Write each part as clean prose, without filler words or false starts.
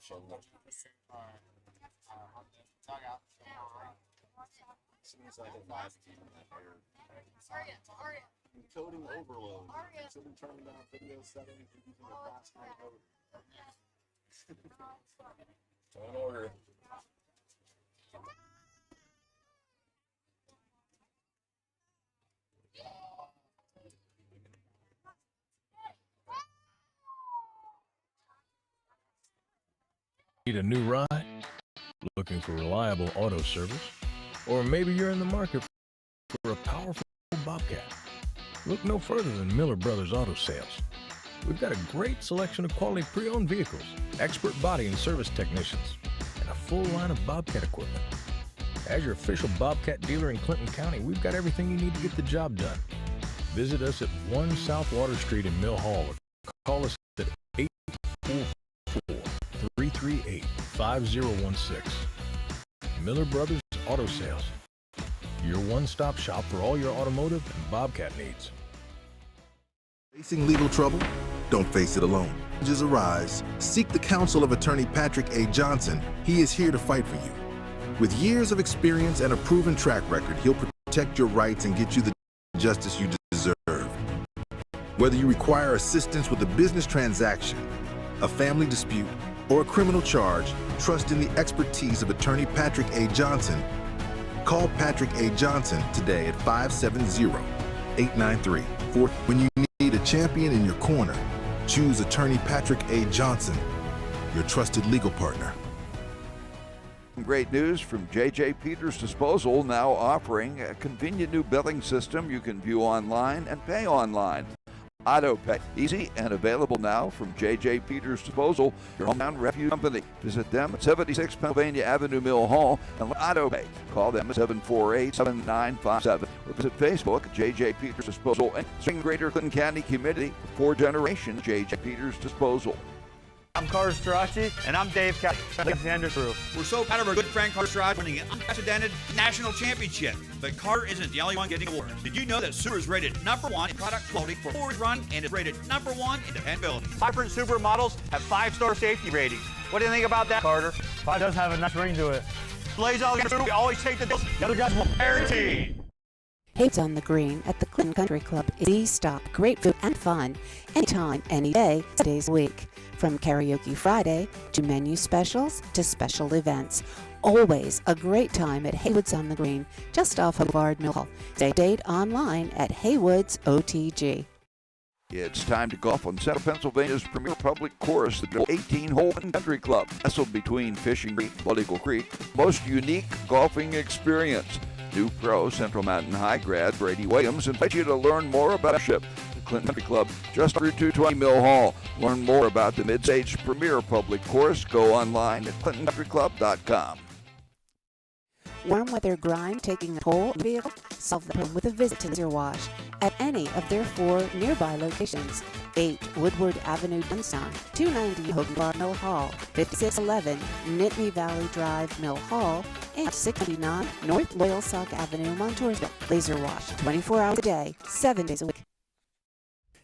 Seems like a live team in that area. Encoding overload. Should we turn down video settings and using a fast mode? Time order. Need a new ride? Looking for reliable auto service? Or maybe you're in the market for a powerful Bobcat? Look no further than Miller Brothers Auto Sales. We've got a great selection of quality pre-owned vehicles, expert body and service technicians, and a full line of Bobcat equipment. As your official Bobcat dealer in Clinton County, we've got everything you need to get the job done. Visit us at 1 South Water Street in Mill Hall or call us at 844-338-5016. Miller Brothers Auto Sales, your one-stop shop for all your automotive and Bobcat needs. Facing legal trouble? Don't face it alone. Challenges arise. Seek the counsel of attorney Patrick A. Johnson. He is here to fight for you. With years of experience and a proven track record, he'll protect your rights and get you the justice you deserve. Whether you require assistance with a business transaction, a family dispute, or a criminal charge, trust in the expertise of attorney Patrick A. Johnson. Call Patrick A. Johnson today at 570-893-4. When you need a champion in your corner, choose attorney Patrick A. Johnson, your trusted legal partner. Great news from J.J. Peters Disposal, now offering a convenient new billing system you can view online and pay online. AutoPay, easy and available now from J.J. Peters Disposal, your hometown refuse company. Visit them at 76 Pennsylvania Avenue, Mill Hall, and AutoPay. Call them at 748-7957 or visit Facebook at J.J. Peters Disposal and serving Greater Clinton County community for 4 generations. J.J. Peters Disposal. I'm Carter Strachey, and I'm Dave Kelly. Alexander Crew. We're so proud of our good friend Carter Strachey winning an unprecedented national championship. But Carter isn't the only one getting awards. Did you know that Subaru is rated #1 in product quality for 4 years run and is rated #1 in dependability? Different Subaru models have 5-star safety ratings. What do you think about that, Carter? It does have a nice ring to it. Blaze Alexander Crew, we always take the deals. The other guys will guarantee. Hayes on the Green at the Clinton Country Club is the stop. Great food and fun, anytime, any day, 7 days a week. From karaoke Friday to menu specials to special events. Always a great time at Haywood's on the Green, just off of Bard Mill Hall. Stay date online at Haywood's OTG. It's time to golf on Central Pennsylvania's premier public course, the 18-hole Country Club. Nestled between Fishing Creek and Blood Eagle Creek. Most unique golfing experience. New pro Central Mountain High grad Brady Williams invites you to learn more about the Clinton Country Club, just through 220 Mill Hall. Learn more about the Mid-State's premier public course. Go online at clintoncountryclub.com. Warm weather grind taking a toll on the vehicle? Solve the problem with a visit to Laser Wash at any of their 4 nearby locations. 8 Woodward Avenue, Dunstone, 290 Hogan Bar, Mill Hall, 5611 Nittany Valley Drive, Mill Hall, and 699 North Loyalsock Avenue, Montoursville. Laser Wash, 24 hours a day, 7 days a week.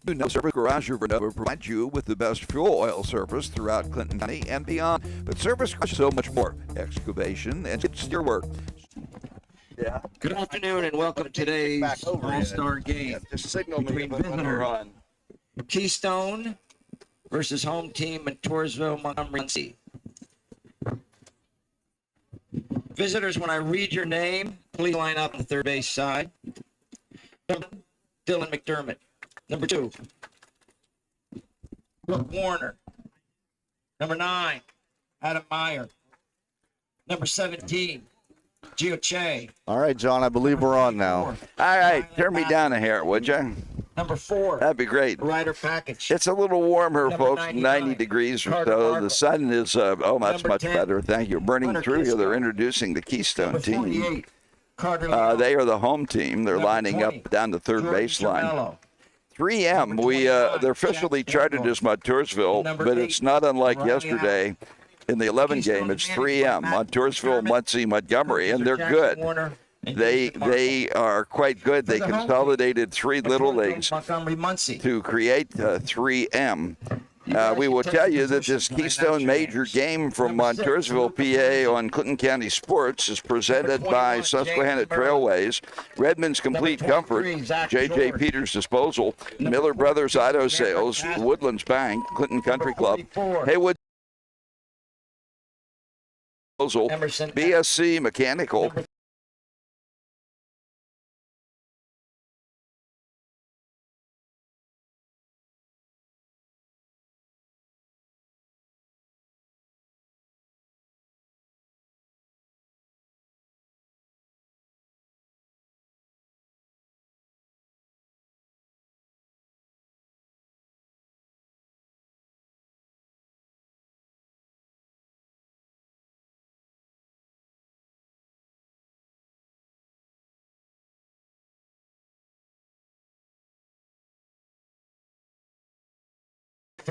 New No Service Garage Renova provides you with the best fuel oil service throughout Clinton County and beyond. But service is so much more. Excavation and steer work. Yeah. Good afternoon and welcome to today's All-Star game between visitor Keystone versus home team Montoursville, Montgomery. Visitors, when I read your name, please line up on the third base side. Dylan McDermott. Number 2, Brooke Warner. Number 9, Adam Meyer. Number 17, Gio Che. All right, John, I believe we're on now. All right, turn me down a hair, would you? Number 4. That'd be great. Ryder Package. It's a little warmer, folks, 90 degrees or so. The sun is, that's much better. Thank you. Burning through here. They're introducing the Keystone team. They are the home team. They're lining up down the third baseline. 3M, they're officially charted as Montoursville, but it's not unlike yesterday in the 11 game. It's 3M, Montoursville, Muncie, Montgomery, and they're good. They are quite good. They consolidated 3 little leagues to create 3M. We will tell you that this Keystone major game from Montoursville, PA on Clinton County Sports is presented by Susquehanna Trailways, Redmond's Complete Comfort, J.J. Peters Disposal, Miller Brothers Auto Sales, Woodlands Bank, Clinton Country Club, Haywood Disposal, BSC Mechanical,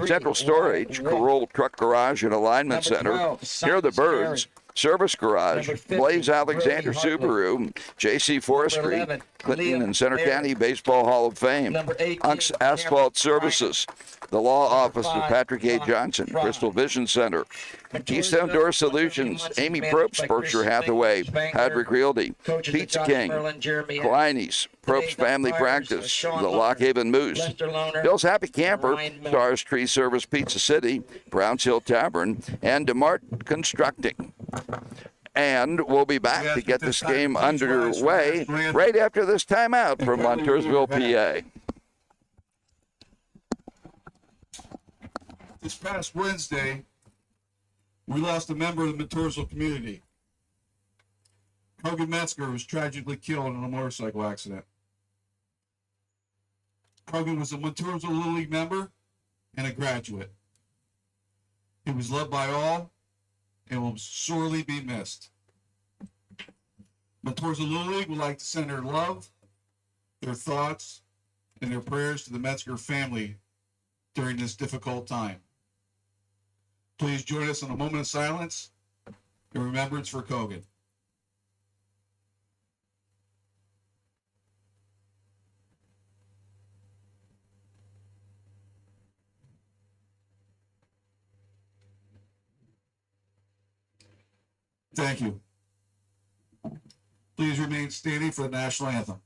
Central Storage, Corolla Truck Garage and Alignment Center, Here are the Birds, Service Garage, Blaze Alexander Subaru, JC Forestry, Clinton and Center County Baseball Hall of Fame, Unks Asphalt Services, the Law Office of Patrick A. Johnson, Crystal Vision Center, Keystone Door Solutions, Amy Probst, Berkshire Hathaway, Hadrick Realty, Pizza King, Kleiny's, Probst Family Practice, the Lockhaven Moose, Bill's Happy Camper, Stars Tree Service Pizza City, Browns Hill Tavern, and DeMart Constructing. And we'll be back to get this game underway right after this timeout from Montoursville, PA. This past Wednesday, we lost a member of the Montoursville community. Kogan Metzger was tragically killed in a motorcycle accident. Kogan was a Montoursville Little League member and a graduate. He was loved by all and will sorely be missed. Montoursville Little League would like to send their love, their thoughts, and their prayers to the Metzger family during this difficult time. Please join us in a moment of silence in remembrance for Kogan. Thank you. Please remain standing for the national anthem.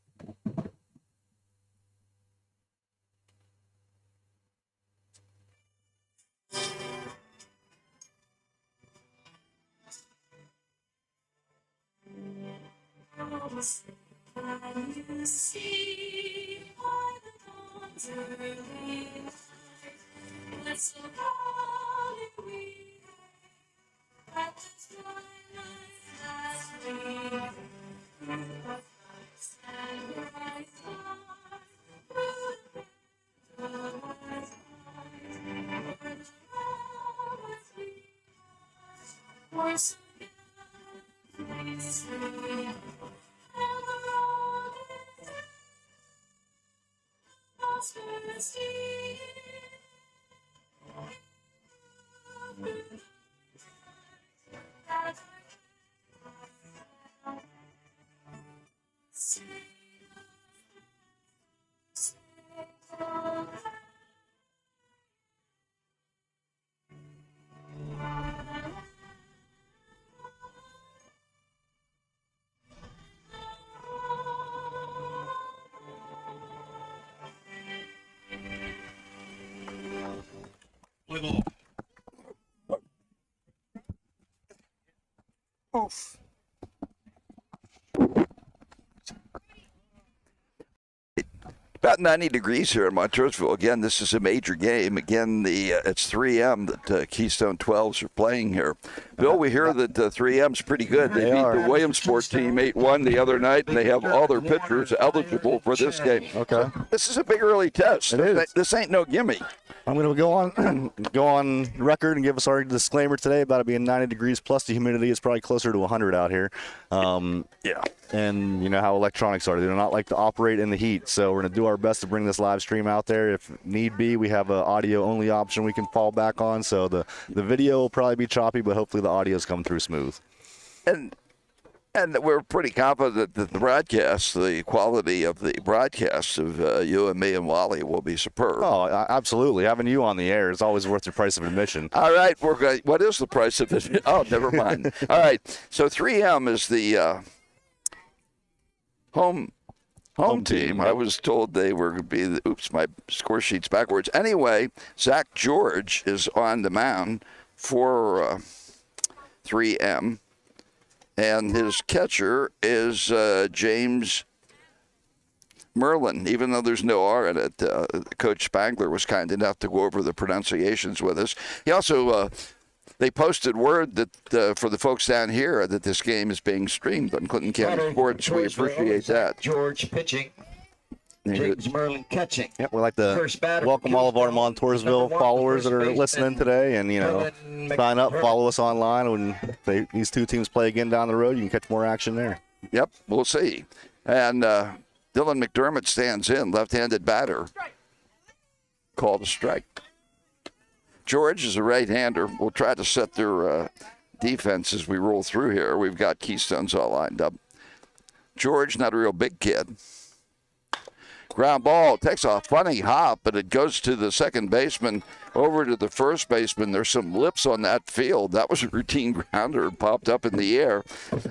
Can you see by the dawn's early light that so early we at the twilight last week through the first and bright light through the west light where the flowers we were so gallantly singing. Oof. About 90 degrees here in Montoursville. Again, this is a major game. Again, it's 3M that Keystone 12s are playing here. Bill, we hear that 3M's pretty good. They beat the Williamsport team 8-1 the other night, and they have all their pitchers eligible for this game. Okay. This is a big early test. It is. This ain't no gimme. I'm going to go on record and give us our disclaimer today about it being 90 degrees plus the humidity is probably closer to 100 out here. Yeah. And you know how electronics are. They do not like to operate in the heat. So we're going to do our best to bring this live stream out there. If need be, we have an audio-only option we can fall back on. So the video will probably be choppy, but hopefully the audio is coming through smooth. And And we're pretty confident that the broadcast, the quality of the broadcast of you and me and Wally will be superb. Oh, absolutely. Having you on the air is always worth the price of admission. All right, we're going. What is the price of it? Oh, never mind. All right, so 3M is the home team. I was told they were going to be. Oops, my score sheet's backwards. Anyway, Zach George is on the mound for 3M. And his catcher is James Merlin, even though there's no R in it. Coach Spangler was kind enough to go over the pronunciations with us. He also, they posted word that for the folks down here that this game is being streamed on Clinton County Sports. We appreciate that. George pitching. James Merlin catching. Yep, we'd like to welcome all of our Montoursville followers that are listening today, and sign up, follow us online. When these two teams play again down the road, you can catch more action there. Yep, we'll see. And Dylan McDermott stands in, left-handed batter. Called a strike. George is a right-hander. We'll try to set their defense as we roll through here. We've got Keystones all lined up. George, not a real big kid. Ground ball, takes a funny hop, but it goes to the second baseman, over to the first baseman. There's some lips on that field. That was a routine grounder, popped up in the air.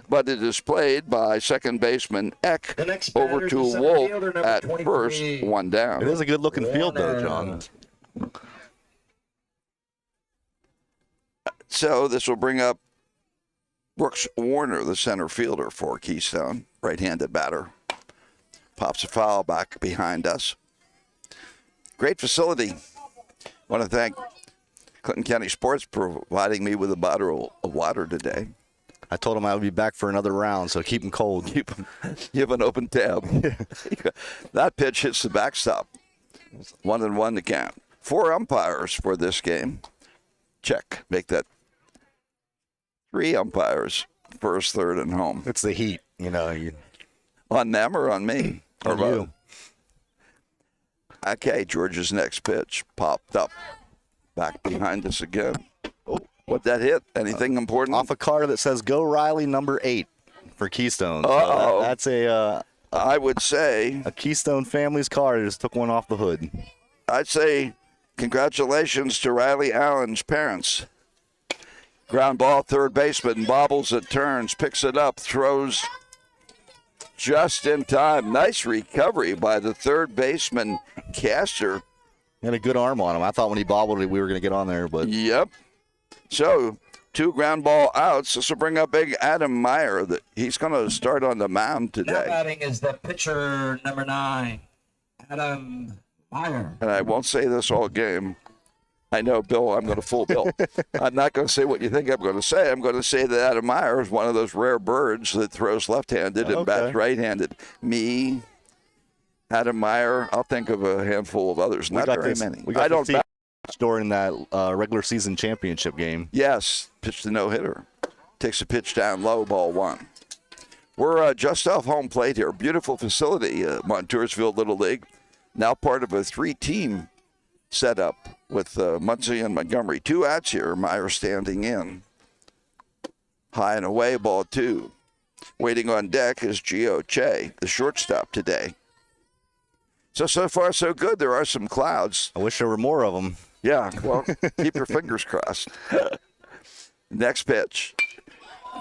But it is played by second baseman Eck over to Wolf at first, one down. It is a good-looking field, though, John. So this will bring up Brooks Warner, the center fielder for Keystone, right-handed batter. Pops a foul back behind us. Great facility. Want to thank Clinton County Sports providing me with a bottle of water today. I told him I would be back for another round, so keep him cold. You have an open tab. That pitch hits the backstop. 1-1 to count. 4 umpires for this game. Check. Make that 3 umpires, first, third, and home. It's the heat, On them or on me? On you. Okay, George's next pitch popped up. Back behind us again. Oh, what'd that hit? Anything important? Off a card that says "Go Riley" number 8 for Keystone. Uh-oh. So that's I would say a Keystone family's car. Just took one off the hood. I'd say congratulations to Riley Allen's parents. Ground ball, third baseman bobbles it, turns, picks it up, throws just in time. Nice recovery by the third baseman, Caster. He had a good arm on him. I thought when he bobbled it, we were going to get on there, but Yep. So 2 ground ball outs. This will bring up big Adam Meyer. He's going to start on the mound Now today. batting is the pitcher, number 9, Adam Meyer. And I won't say this all game. I know, Bill, I'm going to fool Bill. I'm not going to say what you think I'm going to say. I'm going to say that Adam Meyer is one of those rare birds that throws left-handed and bats right-handed. Me, Adam Meyer, I'll think of a handful of others. Not very many. We got to see during that regular season championship game. Yes, pitched a no-hitter. Takes a pitch down low, ball 1. We're just off home plate here. Beautiful facility, Montoursville Little League. Now part of a 3-team setup with Muncie and Montgomery. 2 outs here. Meyer standing in. High and away, ball 2. Waiting on deck is Gio Che, the shortstop today. So far, so good. There are some clouds. I wish there were more of them. Yeah, well, keep your fingers crossed. Next pitch.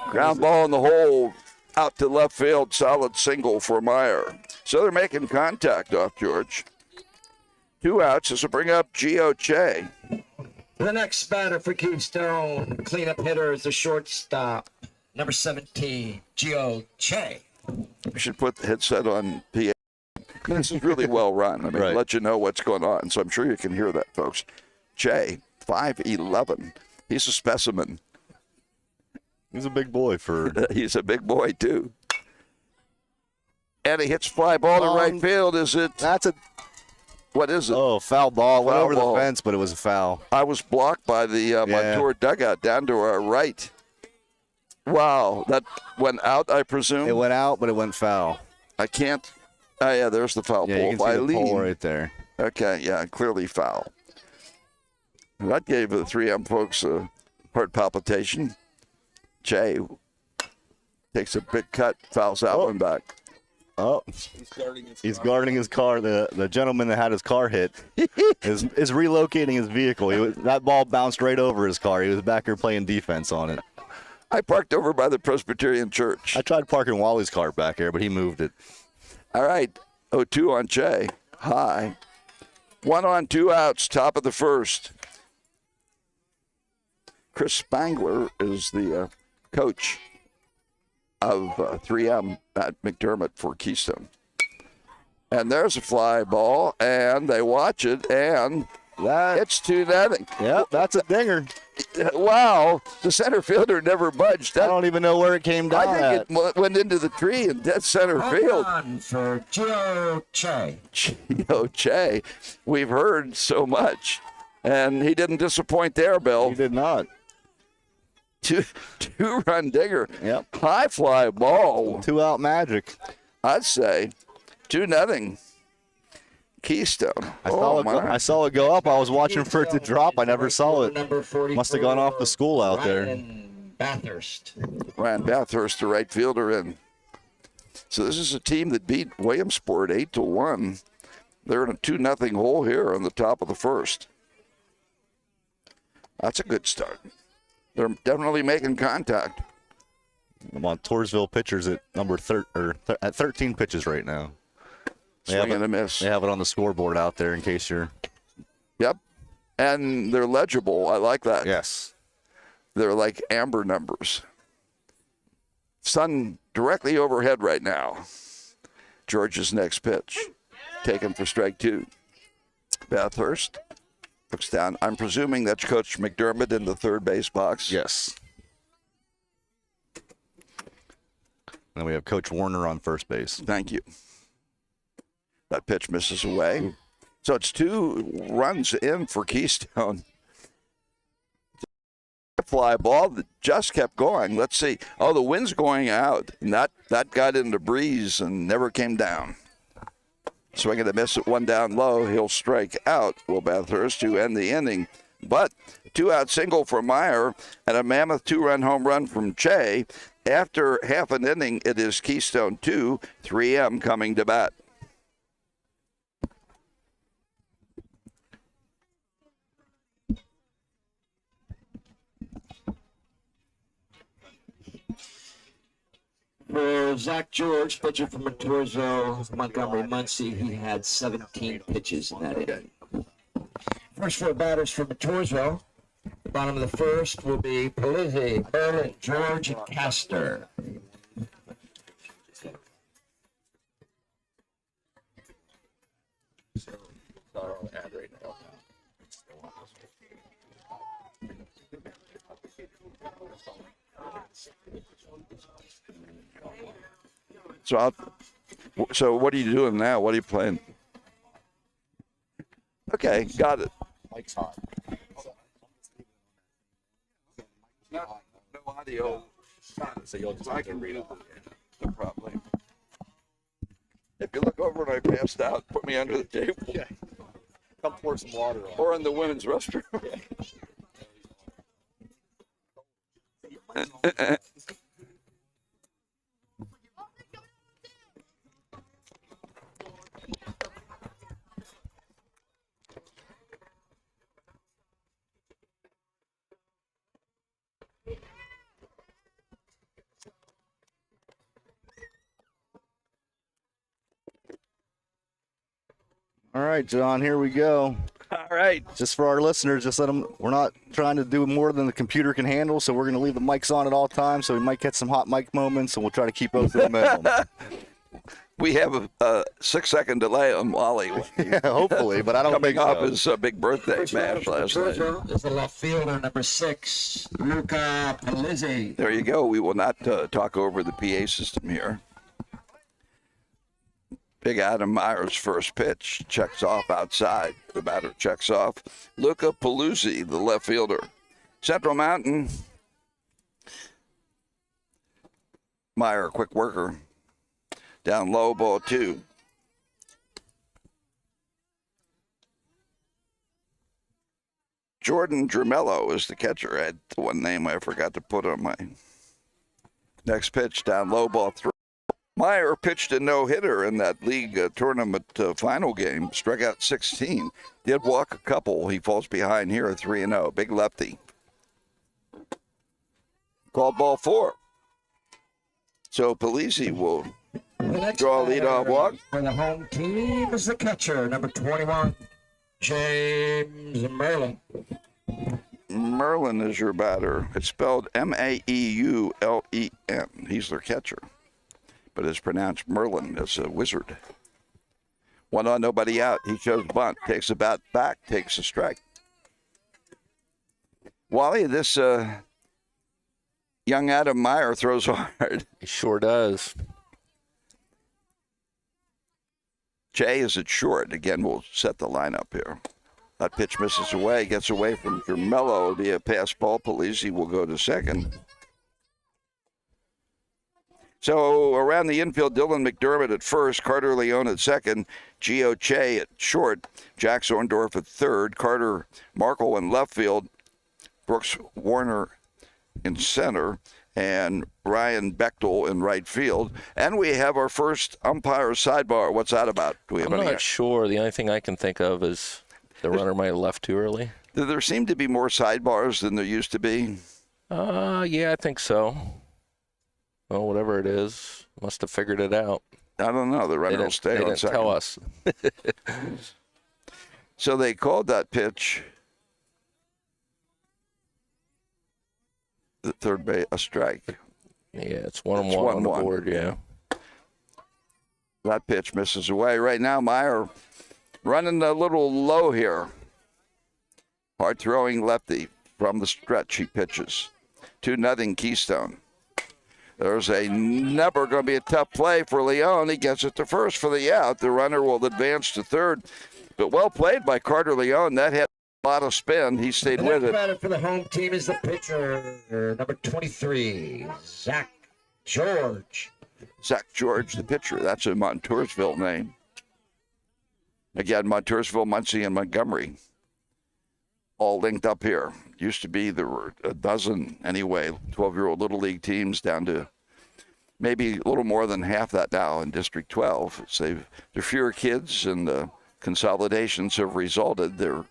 Ground ball in the hole. Out to left field. Solid single for Meyer. So they're making contact off George. 2 outs. This will bring up Gio Che. The next batter for Keystone, cleanup hitter, is the shortstop, number 17, Gio Che. We should put the headset on PA. This is really well run. I mean, let you know what's going on. So I'm sure you can hear that, folks. Che, 5'11". He's a specimen. He's a big boy He's a big boy, too. And he hits fly ball to right field. What is it? Oh, foul ball. Went over the fence, but it was a foul. I was blocked by the Montour dugout down to our right. Wow. That went out, I presume? It went out, but it went foul. I can't. Oh, yeah, there's the foul pole. You can see the pole right there. Okay, yeah, clearly foul. That gave the 3M folks a heart palpitation. Jay Takes a big cut, fouls that one back. Oh, he's guarding his car. The gentleman that had his car hit is relocating his vehicle. That ball bounced right over his car. He was back here playing defense on it. I parked over by the Presbyterian Church. I tried parking Wally's car back here, but he moved it. All right, 0-2 on Che. High. 1 on, 2 outs, top of the first. Chris Spangler is the coach of 3M at McDermott for Keystone. And there's a fly ball, and they watch it, and it's 2-0. Yep, that's a dinger. Wow, the center fielder never budged. I don't even know where it came down I think it went into the tree in dead center field. On for Gio Che. Gio Che. We've heard so much, and he didn't disappoint there, Bill. He did not. Two-run dinger. Yep. High fly ball. 2-out magic. I'd say 2-0. Keystone. I saw it go up. I was watching for it to drop. I never saw it. Must have gone off the school out there. Ryan Bathurst, the right fielder, in. So this is a team that beat Williamsport 8-1. They're in a 2-0 hole here on the top of the first. That's a good start. They're definitely making contact. The Montoursville pitchers at at 13 pitches right now. Swing and a miss. They have it on the scoreboard out there in case you're. Yep. And they're legible. I like that. Yes. They're like amber numbers. Sun directly overhead right now. George's next pitch. Taken for strike 2. Bathurst looks down. I'm presuming that's Coach McDermott in the third base box. Yes. Then we have Coach Warner on first base. Thank you. That pitch misses away. So it's 2 runs in for Keystone. Fly ball that just kept going. Let's see. Oh, the wind's going out. And that got into breeze and never came down. Swinging a miss at 1 down low. He'll strike out, Will Bathurst, to end the inning. But 2-out single for Meyer and a mammoth 2-run home run from Che. After half an inning, it is Keystone 2, 3M coming to bat. For Zach George, pitcher from Montoursville, Montgomery Muncie, he had 17 pitches in that inning. First 4 batters for Montoursville. The bottom of the first will be Palizzi, Berlin, George, and Castor. So what are you doing now? What are you playing? Okay, got it. Mike's hot. No audio. So you'll just have to read it. No problem. If you look over and I passed out, put me under the table. Yeah. Come pour some water on. Or in the women's restroom. All right, John, here we go. All right. Just for our listeners, just let them, we're not trying to do more than the computer can handle, so we're going to leave the mics on at all times, so we might get some hot mic moments, and we'll try to keep those to the minimum. We have a 6-second delay on Wally. Yeah, hopefully, but I don't Coming think off so. his big birthday smash last night. Is the left fielder, number 6, Luca Palizzi. There you go. We will not talk over the PA system here. Big Adam Myers' first pitch checks off outside. The batter checks off. Luca Paluzzi, the left fielder. Central Mountain. Meyer, quick worker. Down low, ball 2. Jordan Dramello is the catcher. I had the one name I forgot to put on my Next pitch down low, ball 3. Meyer pitched a no-hitter in that league tournament final game. Struck out 16. Did walk a couple. He falls behind here at 3-0. Big lefty. Called ball 4. So Polisi will draw a leadoff walk. For the home team is the catcher, number 21, James Merlin. Merlin is your batter. It's spelled Maeulen. He's their catcher. But it's pronounced Merlin. It's a wizard. 1 on, nobody out. He shows bunt. Takes a bat back. Takes a strike. Wally, this young Adam Meyer throws hard. He sure does. Jay is at short. Again, we'll set the lineup here. That pitch misses away. Gets away from Jermello. It'll be a pass ball. Polisi will go to second. So around the infield, Dylan McDermott at first, Carter Leone at second, Gio Che at short, Jack Zorndorf at third, Carter Markle in left field, Brooks Warner in center, and Ryan Bechtel in right field. And we have our first umpire sidebar. What's that about? Do we have I'm any? not sure. The only thing I can think of is the runner might have left too early. There seem to be more sidebars than there used to be. Yeah, I think so. Well, whatever it is, must have figured it out. I don't know. The runner will stay on second. Tell us. So they called that pitch the third base a strike. Yeah, it's 1-1 on the board, yeah. That pitch misses away. Right now, Meyer running a little low here. Hard throwing lefty from the stretch he pitches. 2-0 Keystone. There's a never going to be a tough play for Leone. He gets it to first for the out. The runner will advance to third. But well played by Carter Leone. That had a lot of spin. He stayed with it. Batter for the home team is the pitcher, number 23, Zach George. Zach George, the pitcher. That's a Montoursville name. Again, Montoursville, Muncie, and Montgomery. All linked up here. Used to be there were a dozen anyway, 12-year-old Little League teams down to maybe a little more than half that now in District 12. There are fewer kids and the consolidations have resulted. They're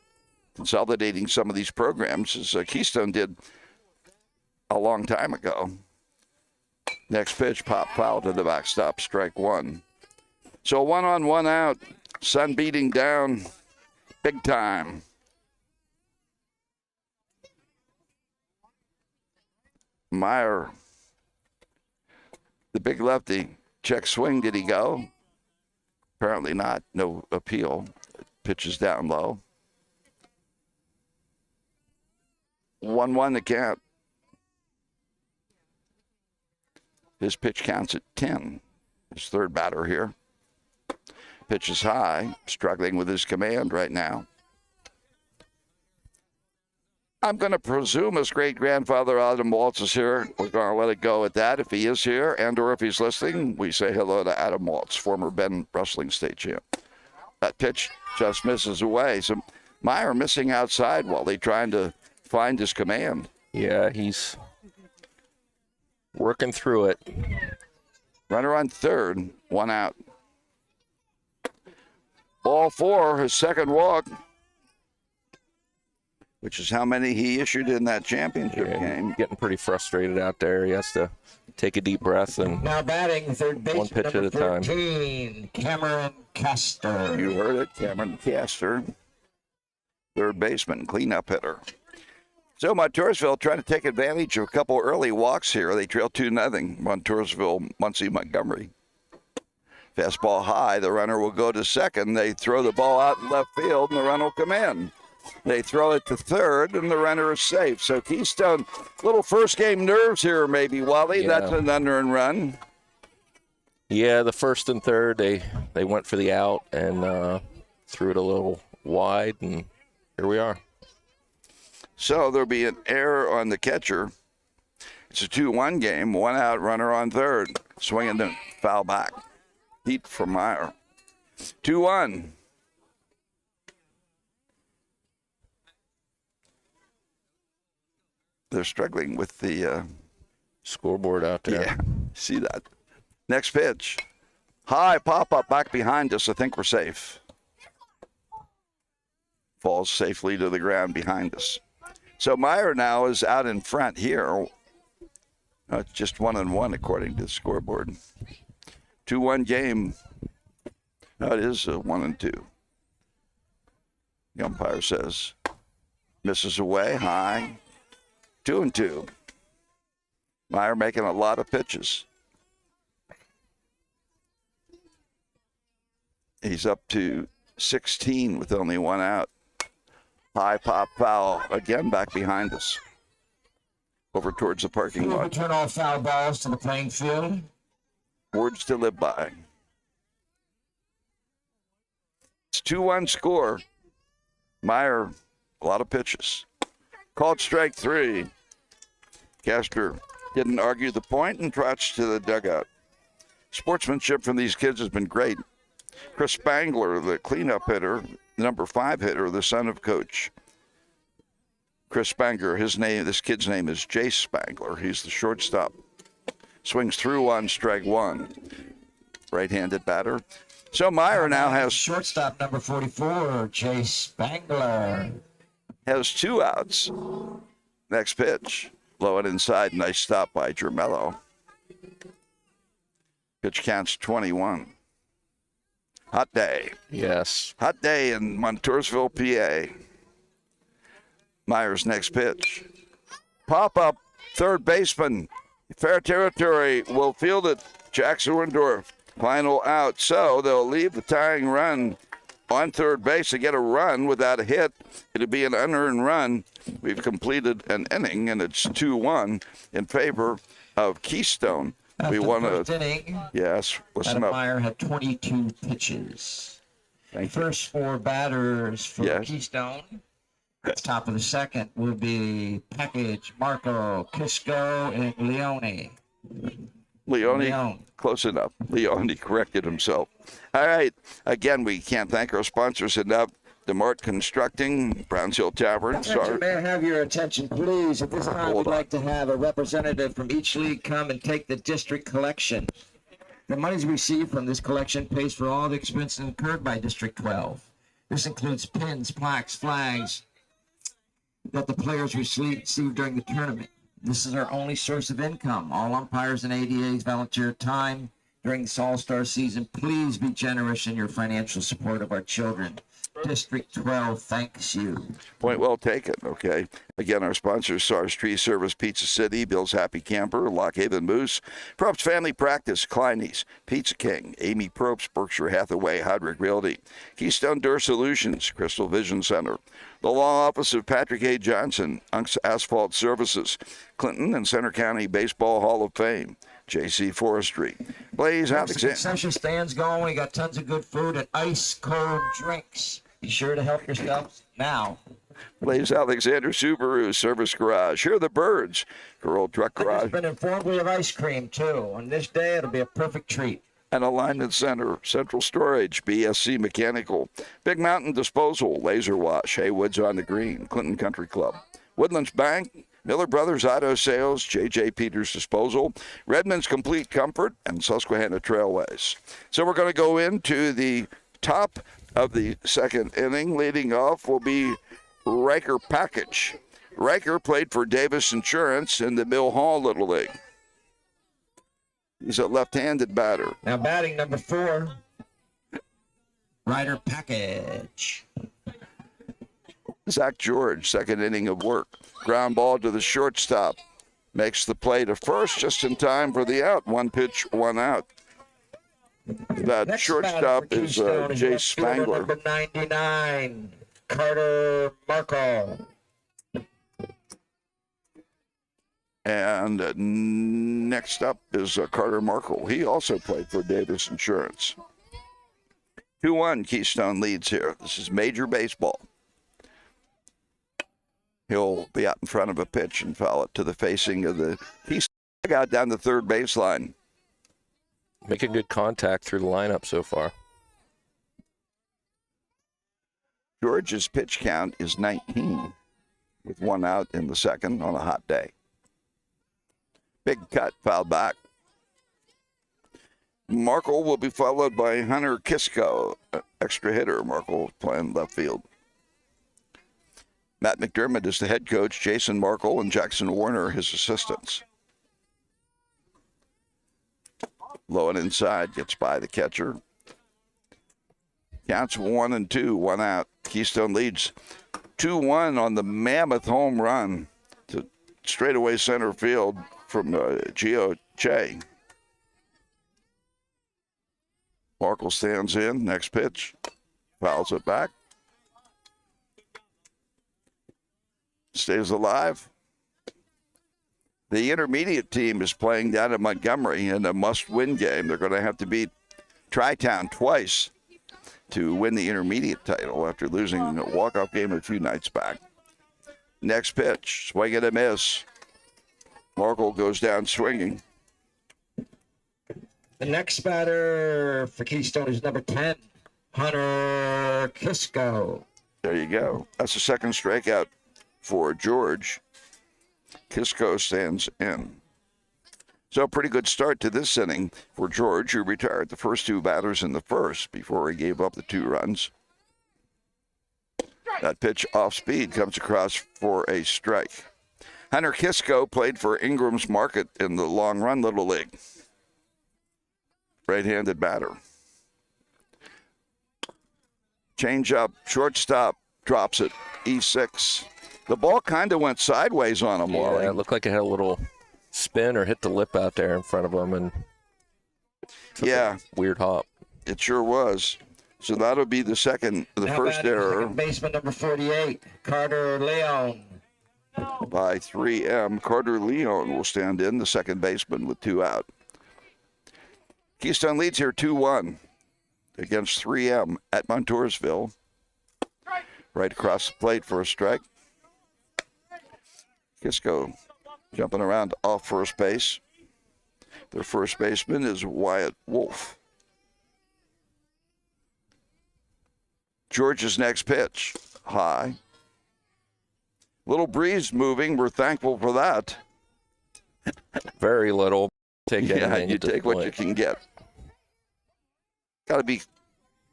consolidating some of these programs as Keystone did a long time ago. Next pitch, pop foul to the backstop, strike 1. So 1 on, 1 out. Sun beating down big time. Meyer, the big lefty, check swing. Did he go? Apparently not. No appeal. Pitches down low. 1-1 the count. His pitch counts at 10. His third batter here. Pitch is high. Struggling with his command right now. I'm going to presume his great-grandfather Adam Waltz is here. We're going to let it go at that. If he is here and or if he's listening, we say hello to Adam Waltz, former Bend wrestling state champ. That pitch just misses away. So Meyer missing outside while he's trying to find his command. Yeah, he's working through it. Runner on third, 1 out. Ball 4, his second walk, which is how many he issued in that championship game. Getting pretty frustrated out there. He has to take a deep breath and now batting third base, one pitch at a time. 13, Cameron Castor. You heard it, Cameron Castor, third baseman, cleanup hitter. So Montoursville trying to take advantage of a couple early walks here. They trail 2-0. Montoursville, Muncie, Montgomery. Fastball high. The runner will go to second. They throw the ball out in left field, and the run will come in. They throw it to third, and the runner is safe. So Keystone, little first game nerves here, maybe, Wally. Yeah. That's an under and run. Yeah, the first and third, they went for the out and threw it a little wide, and here we are. So there'll be an error on the catcher. It's a 2-1 game. 1 out, runner on third. Swinging the foul back. Heat from Meyer. 2-1. They're struggling with the scoreboard out there. Yeah, see that. Next pitch. High pop-up back behind us. I think we're safe. Falls safely to the ground behind us. So Meyer now is out in front here. It's just 1-1 according to the scoreboard. 2-1 game. No, it is a 1-2. The umpire says misses away high. 2-2. Meyer making a lot of pitches. He's up to 16 with only one out. High pop foul again back behind us. Over towards the parking lot. Return all foul balls to the playing field. Words to live by. It's 2-1 score. Meyer, a lot of pitches. Called strike 3. Castor didn't argue the point and trots to the dugout. Sportsmanship from these kids has been great. Chris Spangler, the cleanup hitter, the number 5 hitter, the son of Coach Chris Spangler. This kid's name is Jace Spangler. He's the shortstop. Swings through on strike 1. Right-handed batter. So Meyer now has shortstop number 44, Jace Spangler. Has 2 outs. Next pitch. Low and inside. Nice stop by Germello. Pitch counts 21. Hot day. Yes. Hot day in Montoursville, PA. Meyer's next pitch. Pop up, third baseman. Fair territory will field it. Jackson Windorf, final out. So they'll leave the tying run on third base to get a run without a hit. It'll be an unearned run. We've completed an inning, and it's 2-1 in favor of Keystone. After we want first to. Inning, Yes, listen up. Meyer had 22 pitches. Thank First 4 batters for Yes. Keystone. Top of the second will be Package, Marco, Kisco, and Leone. Leone, close enough. Leone corrected himself. All right. Again, we can't thank our sponsors enough. DeMart Constructing, Browns Hill Tavern. Sorry. May I have your attention, please? At this time, we'd like to have a representative from each league come and take the district collection. The monies received from this collection pays for all the expenses incurred by District 12. This includes pins, plaques, flags that the players receive during the tournament. This is our only source of income. All umpires and ADAs volunteer time during this All-Star season. Please be generous in your financial support of our children. District 12 thanks you. Point well taken. Okay. Again, our sponsors, SARS Tree Service, Pizza City, Bill's Happy Camper, Lock Haven Moose, Probst Family Practice, Kleiny's, Pizza King, Amy Probst, Berkshire Hathaway, Hydrick Realty, Keystone Door Solutions, Crystal Vision Center, the Law Office of Patrick A. Johnson, Unks Asphalt Services, Clinton and Center County Baseball Hall of Fame, JC Forestry, Blaze Alexander. Concession stands going. We got tons of good food and ice cold drinks. Be sure to help yourself now. Blaze Alexander Subaru Service Garage. Here are the birds. Girl Truck Garage. I've been informed we have ice cream too. On this day, it'll be a perfect treat. And Alignment Center, Central Storage, BSC Mechanical, Big Mountain Disposal, Laser Wash, Haywood's on the Green, Clinton Country Club, Woodlands Bank, Miller Brothers Auto Sales, J.J. Peters Disposal, Redmond's Complete Comfort, and Susquehanna Trailways. So we're going to go into the top of the second inning. Leading off will be Riker Package. Riker played for Davis Insurance in the Mill Hall Little League. He's a left-handed batter. Now batting number 4, Rider Package. Zach George, second inning of work. Ground ball to the shortstop. Makes the play to first just in time for the out. 1 pitch, 1 out. That Next shortstop is Jay left fielder Spangler. Number 99, Carter Marco. And next up is Carter Markle. He also played for Davis Insurance. 2-1 Keystone leads here. This is Major Baseball. He'll be out in front of a pitch and foul it to the facing of the Keystone dugout down the third baseline. Making good contact through the lineup so far. George's pitch count is 19 with 1 out in the second on a hot day. Big cut, foul back. Markle will be followed by Hunter Kisco, extra hitter. Markle playing left field. Matt McDermott is the head coach. Jason Markle and Jackson Warner his assistants. Low and inside, gets by the catcher. Counts 1-2, 1 out. Keystone leads 2-1 on the mammoth home run to straightaway center field from Gio Che. Markle stands in. Next pitch. Fouls it back. Stays alive. The intermediate team is playing down at Montgomery in a must-win game. They're going to have to beat Tri-Town twice to win the intermediate title after losing a walk-off game a few nights back. Next pitch. Swing and a miss. Markle goes down swinging. The next batter for Keystone is number 10, Hunter Kisco. There you go. That's the second strikeout for George. Kisco stands in. So a pretty good start to this inning for George, who retired the first two batters in the first before he gave up the 2 runs. That pitch off speed comes across for a strike. Hunter Kisco played for Ingram's Market in the Long Run Little League. Right-handed batter. Change up, shortstop, drops it, E6. The ball kind of went sideways on him, Wally. Yeah, it looked like it had a little spin or hit the lip out there in front of him, and yeah, weird hop. It sure was. So that'll be the first error. Second baseman number 48, Carter Leon. By 3M, Carter Leon will stand in, the second baseman with 2 out. Keystone leads here 2-1 against 3M at Montoursville. Right across the plate for a strike. Kisco jumping around off first base. Their first baseman is Wyatt Wolf. George's next pitch, high. Little breeze moving, we're thankful for that. Very little. Take anything you take what you can get. Got to be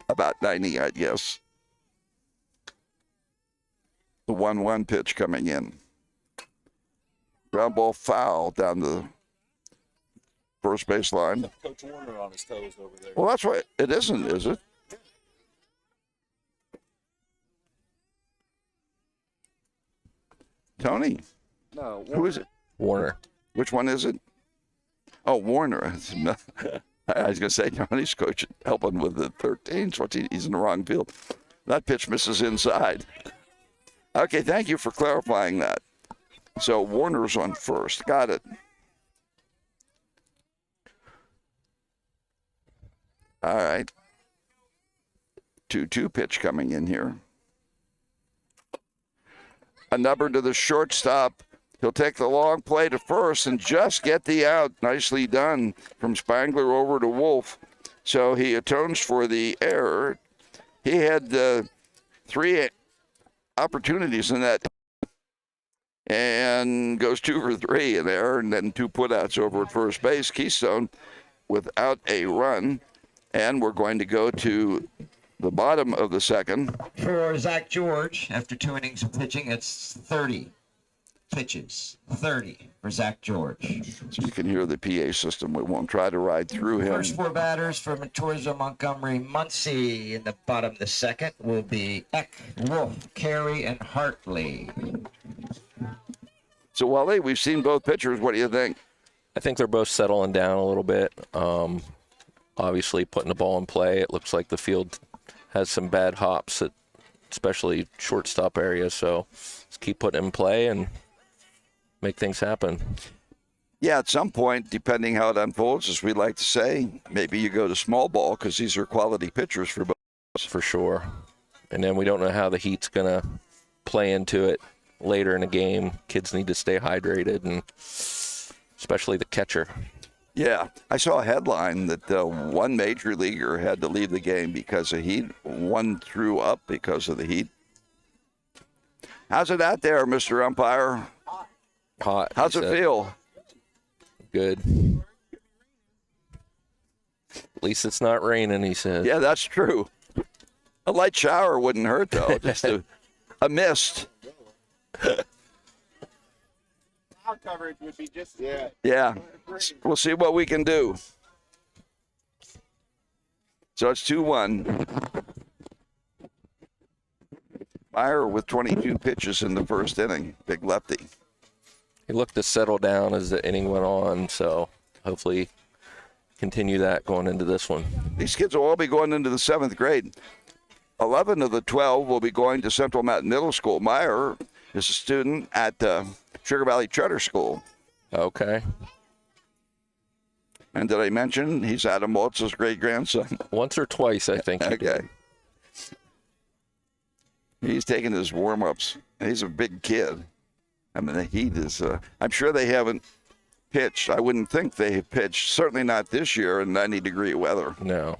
about 90, I guess. The 1-1 pitch coming in. Ground ball foul down the first base line. Coach Warner on his toes over there. Well, that's right. It isn't, is it? Tony? No. Who is it? Warner. Which one is it? Oh, Warner. I was going to say, Tony's coach helping with the 13s. He's in the wrong field. That pitch misses inside. Okay, thank you for clarifying that. So Warner's on first. Got it. All right. 2-2 pitch coming in here. A number to the shortstop. He'll take the long play to first and just get the out. Nicely done from Spangler over to Wolf. So he atones for the error. He had 3 opportunities in that and goes 2 for 3 in there, and then 2 putouts over at first base. Keystone without a run, and we're going to go to the bottom of the second. For Zach George, after 2 innings of pitching, it's 30 pitches. 30 for Zach George. So you can hear the PA system. We won't try to ride through him. First 4 batters for Montoursville, Montgomery, Muncie. In the bottom of the second will be Eck, Wolf, Carey, and Hartley. So, Wally, we've seen both pitchers. What do you think? I think they're both settling down a little bit. Obviously, putting the ball in play. It looks like the field has some bad hops, especially shortstop area. So let's keep putting it in play and make things happen. Yeah, at some point, depending how it unfolds, as we like to say, maybe you go to small ball because these are quality pitchers for both. For sure. And then we don't know how the heat's going to play into it later in the game. Kids need to stay hydrated, and especially the catcher. Yeah, I saw a headline that one major leaguer had to leave the game because of heat. One threw up because of the heat. How's it out there, Mr. Umpire? Hot. How's it feel? Good. At least it's not raining, he says. Yeah, that's true. A light shower wouldn't hurt, though. Just a mist. Coverage would be just Yeah. We'll see what we can do. So it's 2-1. Meyer with 22 pitches in the first inning. Big lefty. He looked to settle down as the inning went on, so hopefully continue that going into this one. These kids will all be going into the 7th grade. 11 of the 12 will be going to Central Mountain Middle School. Meyer is a student at Sugar Valley Charter School. Okay. And did I mention he's Adam Waltz's great-grandson? Once or twice, I think. Okay. He's taking his warm-ups. He's a big kid. I mean, the heat is, I'm sure they haven't pitched. I wouldn't think they have pitched, certainly not this year in 90-degree weather. No.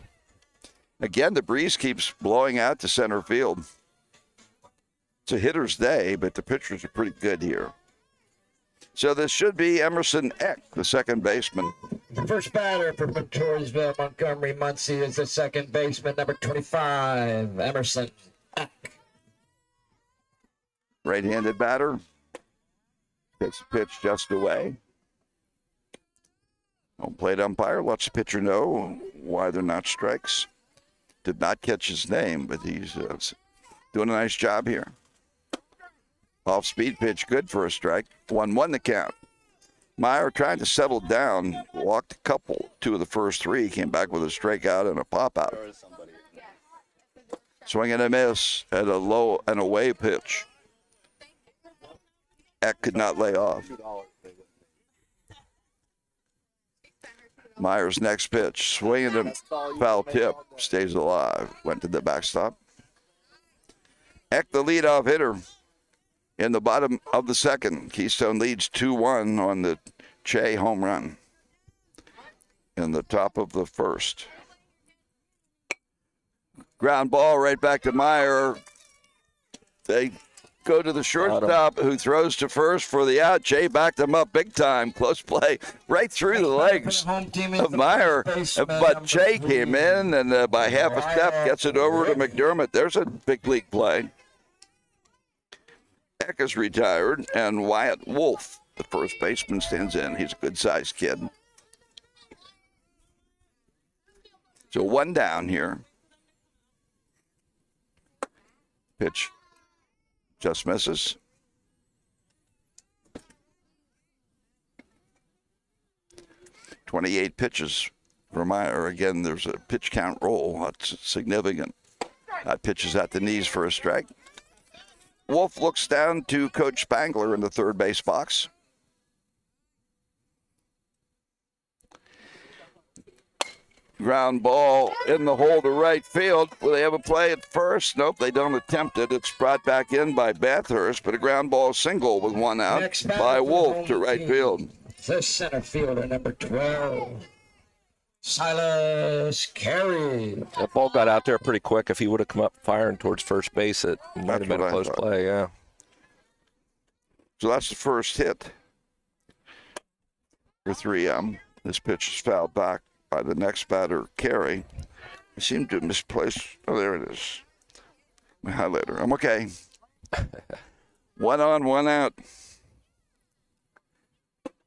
Again, the breeze keeps blowing out to center field. It's a hitter's day, but the pitchers are pretty good here. So this should be Emerson Eck, the second baseman. The first batter for Montoursville, Montgomery Muncie is the second baseman, number 25, Emerson Eck. Right-handed batter. Gets the pitch just away. Home plate umpire lets the pitcher know why they're not strikes. Did not catch his name, but he's doing a nice job here. Off-speed pitch, good for a strike. 1-1 the count. Meyer trying to settle down, walked a couple, 2 of the first 3, came back with a strikeout and a pop-out. Swing and a miss at a low and away pitch. Eck could not lay off. Meyer's next pitch, swing and a foul tip, stays alive, went to the backstop. Eck, the leadoff hitter. In the bottom of the second, Keystone leads 2-1 on the Che home run. In the top of the first. Ground ball right back to Meyer. They go to the shortstop who throws to first for the out. Che backed him up big time. Close play right through the legs of Meyer. But Che came in and by half a step gets it over to McDermott. There's a big league play. Eck is retired, and Wyatt Wolf, the first baseman, stands in. He's a good-sized kid. So 1 down here. Pitch just misses. .28 pitches for Meyer. Again, there's a pitch count roll. That's significant. That pitch is at the knees for a strike. Wolf looks down to Coach Spangler in the third base box. Ground ball in the hole to right field. Will they have a play at first? Nope, they don't attempt it. It's brought back in by Bathurst, but a ground ball single with 1 out by Wolf to right field. The center fielder, number 12, Silas Carey. That ball got out there pretty quick. If he would have come up firing towards first base, it might have been a close play, yeah. So that's the first hit for 3M. This pitch is fouled back by the next batter, Carey. I seem to have misplaced. Oh, there it is. My highlighter. I'm okay. 1 on, 1 out.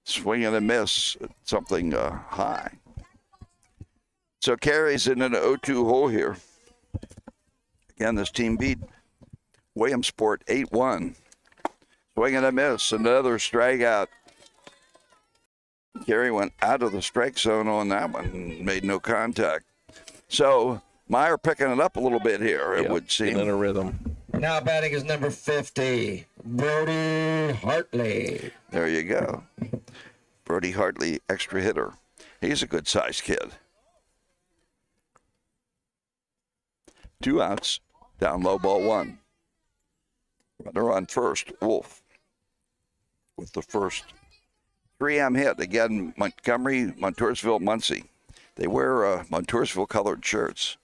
Swing and a miss. Something high. So Carey's in an 0-2 hole here. Again, this team beat Williamsport 8-1. Swing and a miss. Another strikeout. Carey went out of the strike zone on that one and made no contact. So Meyer picking it up a little bit here, it would seem. In a rhythm. Now batting is number 50, Brody Hartley. There you go. Brody Hartley, extra hitter. He's a good-sized kid. 2 outs, down low, ball 1. Runner on first, Wolf, with the first 3M hit. Again, Montgomery, Montoursville, Muncie. They wear Montoursville colored shirts.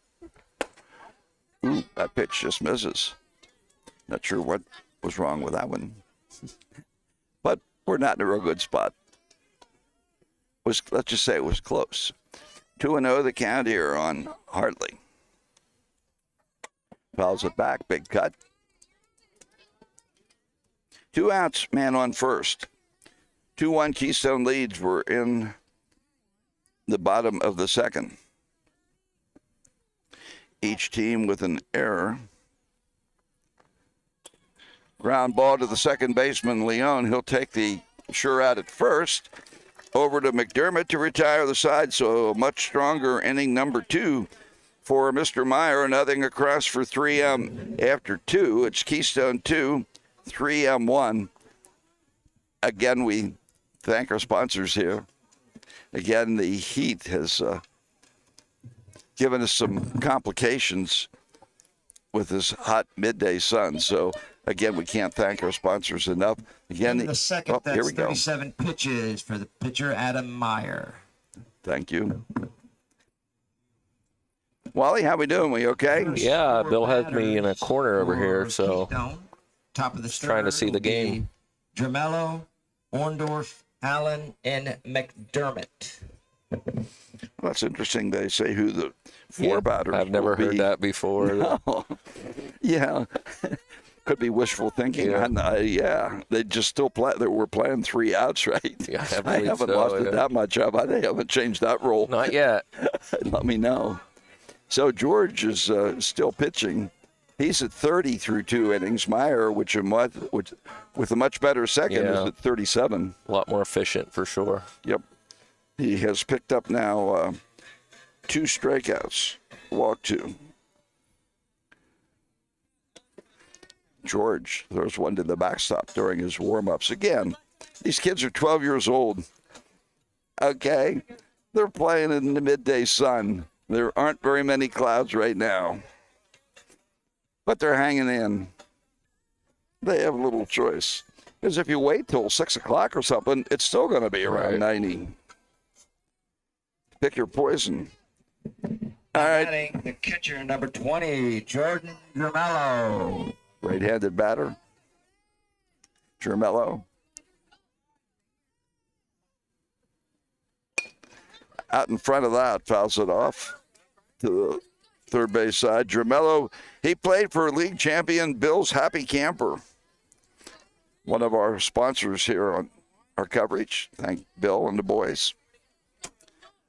Ooh, that pitch just misses. Not sure what was wrong with that one. But we're not in a real good spot. let's just say it was close. 2-0 the count here on Hartley. Fouls it back, big cut. 2 outs, man on first. 2-1 Keystone leads. We're in the bottom of the second. Each team with an error. Ground ball to the second baseman, Leone. He'll take the sure out at first. Over to McDermott to retire the side, so a much stronger inning number 2 for Mr. Meyer. Nothing across for 3M after 2. It's Keystone 2, 3M 1. Again, we thank our sponsors here. Again, the heat has given us some complications with this hot midday sun. So, again, we can't thank our sponsors enough. Again, the second, here we that's go. 37 pitches for the pitcher, Adam Meyer. Thank you. Wally, how we doing? We okay? Yeah, Bill has me in a corner over here, For so Keystone, top of the just trying to see the game. Dramello, Orndorff, Allen, and McDermott. Well, that's interesting. They say who the 4 batters I've never will heard be. that before. No. Yeah. Could be wishful thinking. Yeah. Yeah. They just still play. We're playing 3 outs, right? Yeah, I I believe haven't so, lost yeah. it that much, have I? They haven't changed that rule. Not yet. Let me know. So George is still pitching. He's at 30 through 2 innings. Meyer, which with a much better second, is at 37. A lot more efficient for sure. Yep. He has picked up now 2 strikeouts, walk 2. George throws one to the backstop during his warm-ups. Again, these kids are 12 years old. Okay? They're playing in the midday sun. There aren't very many clouds right now. But they're hanging in. They have a little choice. Because if you wait till 6 o'clock or something, it's still going to be around 90. Pick your poison. All right. Batting the catcher, number 20, Jordan Dramello. Right-handed batter. Dramello. Out in front of that, fouls it off to the third base side. Dramello, he played for league champion Bill's Happy Camper. One of our sponsors here on our coverage. Thank Bill and the boys.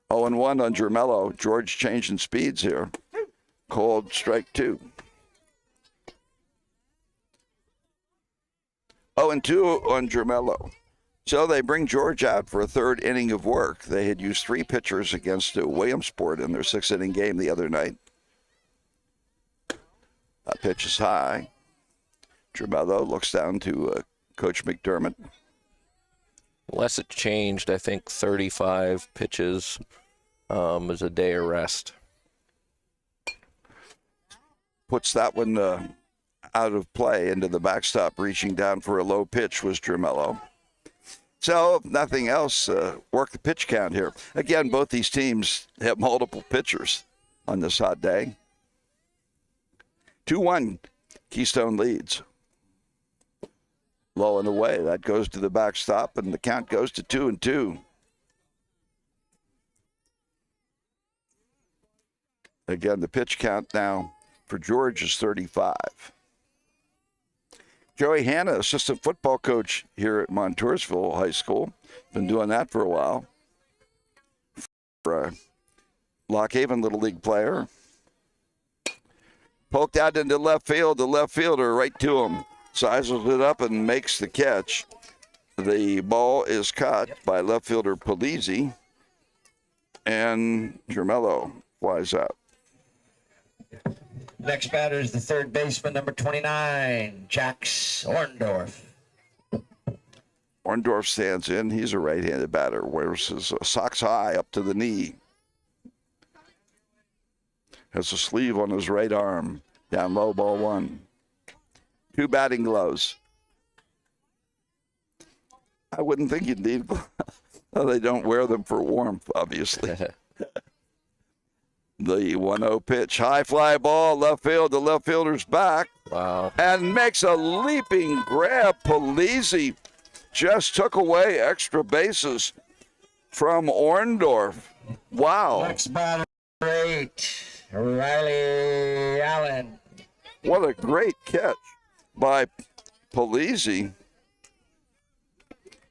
0-1 on Dramello. George changing speeds here. Called strike 2. 0-2 on Dramello. So they bring George out for a 3rd inning of work. They had used 3 pitchers against Williamsport in their 6th-inning game the other night. That pitch is high. Dramello looks down to Coach McDermott. Unless it changed, I think 35 pitches is a day of rest. Puts that one out of play into the backstop. Reaching down for a low pitch was Dramello. So, if nothing else, work the pitch count here. Again, both these teams have multiple pitchers on this hot day. 2-1, Keystone leads. Low and away. That goes to the backstop, and the count goes to 2-2. Again, the pitch count now for George is 35. Joey Hanna, assistant football coach here at Montoursville High School. Been doing that for a while. For a Lock Haven Little League player. Poked out into left field. The left fielder right to him. Sizes it up and makes the catch. The ball is caught by left fielder Polizzi. And Dramello flies out. Next batter is the 3rd baseman, number 29, Jax Orndorff. Orndorff stands in. He's a right-handed batter. Wears his socks high up to the knee. Has a sleeve on his right arm. Down low, ball 1. 2 batting gloves. I wouldn't think you'd need gloves. No, they don't wear them for warmth, obviously. The 1-0 pitch. High fly ball, left field. The left fielder's back. Wow. And makes a leaping grab. Polizzi just took away extra bases. from Orndorff. Wow. Next batter, 8, Riley Allen. What a great catch by Polizzi.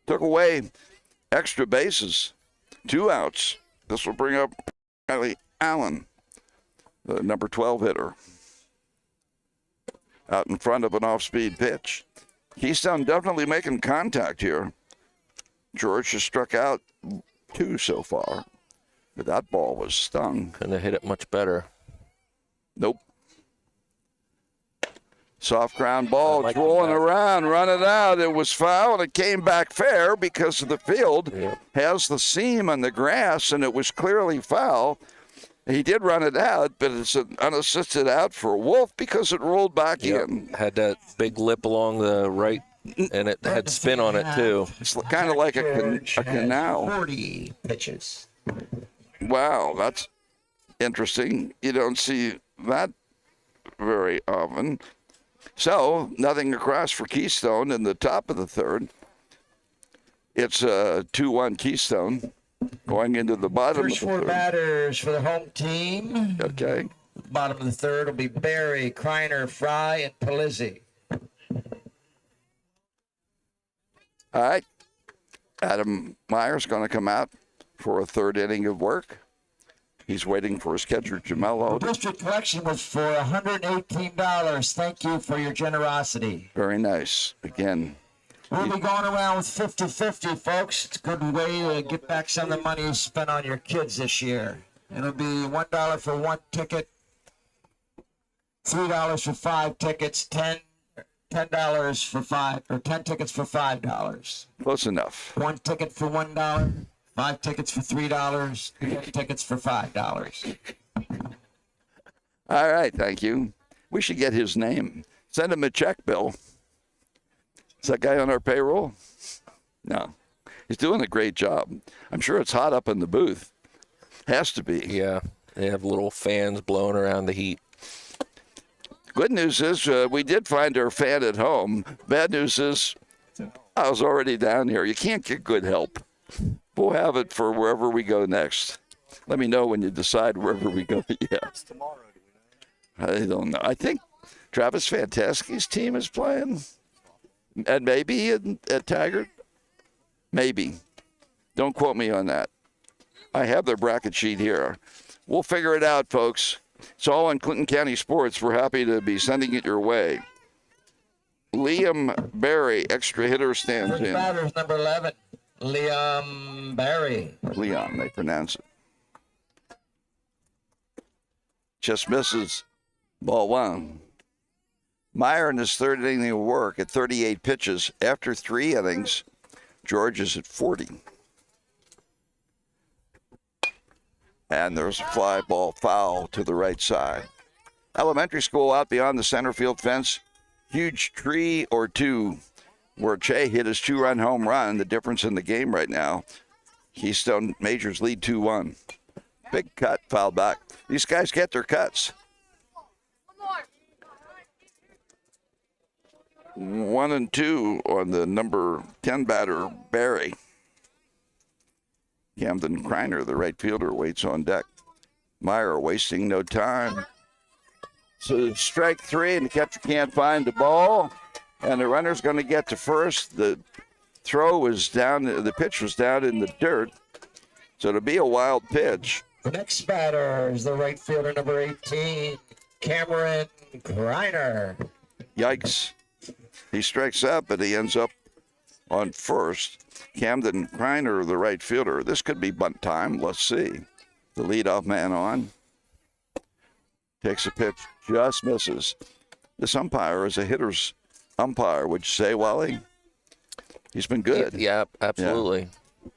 Took away extra bases. 2 outs. This will bring up Riley Allen, the number 12 hitter, out in front of an off-speed pitch. Keystone definitely making contact here. George has struck out 2 so far, but that ball was stung. Couldn't have hit it much better. Nope. Soft ground ball, it's rolling around, run it out. It was foul, and it came back fair because the field has the seam on the grass, and it was clearly foul. He did run it out, but it's an unassisted out for Wolf because it rolled back in. Had that big lip along the right, and it had spin on it too. It's kind of like a canal. 40 pitches. Wow, that's interesting. You don't see that very often. So, nothing across for Keystone in the top of the third. It's a 2-1 Keystone going into the bottom First of the 4 third. batters for the home team. Okay. Bottom of the third will be Barry, Kreiner, Fry, and Polizzi. All right. Adam Meyer's going to come out for a third inning of work. He's waiting for his catcher, Jamel. The district collection was for $118. Thank you for your generosity. Very nice. Again. We'll be going around with 50-50, folks. It's a good way to get back some of the money you spent on your kids this year. It'll be $1 for 1 ticket, $3 for 5 tickets, $10 for 5, or 10 tickets for $5. Close enough. 1 ticket for $1, 5 tickets for $3, 10 tickets for $5. All right, thank you. We should get his name. Send him a check, Bill. Is that guy on our payroll? No. He's doing a great job. I'm sure it's hot up in the booth. Has to be. Yeah, they have little fans blowing around the heat. Good news is we did find our fan at home. Bad news is I was already down here. You can't get good help. We'll have it for wherever we go next. Let me know when you decide wherever we go. Yeah. I don't know. I think Travis Fantaski's team is playing. And maybe at Taggart. Maybe. Don't quote me on that. I have their bracket sheet here. We'll figure it out, folks. It's all on Clinton County Sports. We're happy to be sending it your way. Liam Barry, extra hitter, stands First in. batter is number 11, Liam Barry. Leon, they pronounce it. Just misses. Ball 1. Meyer in his third inning of work at 38 pitches. After 3 innings, George is at 40. And there's a fly ball foul to the right side. Elementary school out beyond the center field fence. Huge tree or two where Che hit his 2-run home run. The difference in the game right now. Keystone Majors lead 2-1. Big cut, foul back. These guys get their cuts. 1-2 on the number 10 batter, Barry. Camden Kreiner, the right fielder, waits on deck. Meyer wasting no time. So strike 3, and the catcher can't find the ball. And the runner's going to get to first. The throw was down, the pitch was down in the dirt. So it'll be a wild pitch. The next batter is the right fielder, number 18, Cameron Kreiner. Yikes. He strikes up, but he ends up on first. Camden Kreiner, the right fielder. This could be bunt time. Let's see. The leadoff man on. Takes a pitch, just misses. This umpire is a hitter's umpire, would you say, Wally? He's been good. Yeah, absolutely. Yeah.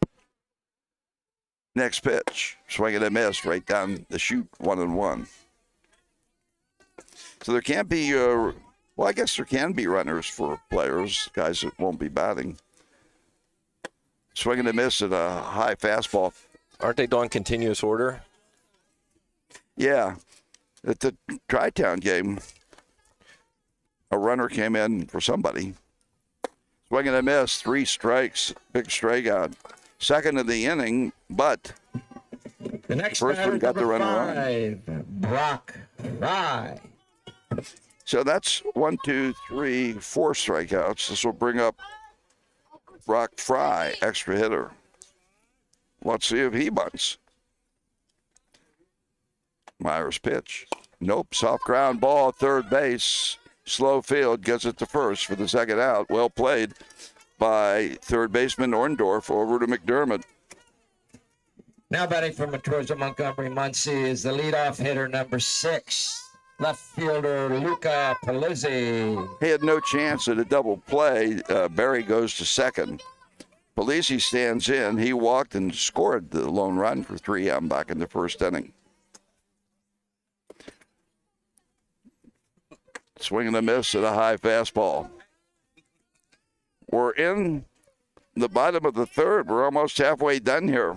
Next pitch. Swing and a miss right down the chute, 1-1. So there can't be, well, I guess there can be runners for players, guys that won't be batting. Swing and a miss at a high fastball. Aren't they doing continuous order? Yeah. At the Tri-Town game, a runner came in for somebody. Swing and a miss, 3 strikes, big strikeout. second of the inning, but The next first one got the runner on. 5, Brock Fry. So that's 1, 2, 3, 4 strikeouts. This will bring up Brock Fry, extra hitter. Let's see if he bunts. Myers pitch. Nope, soft ground ball, third base. Slow field, gets it to first for the second out. Well played by third baseman Orndorff over to McDermott. Now batting for Montoursville Montgomery Muncie is the leadoff hitter, number 6, left fielder Luca Palizzi. He had no chance at a double play. Barry goes to second. Palizzi stands in. He walked and scored the lone run for 3M back in the first inning. Swing and a miss at a high fastball. We're in the bottom of the third. We're almost halfway done here.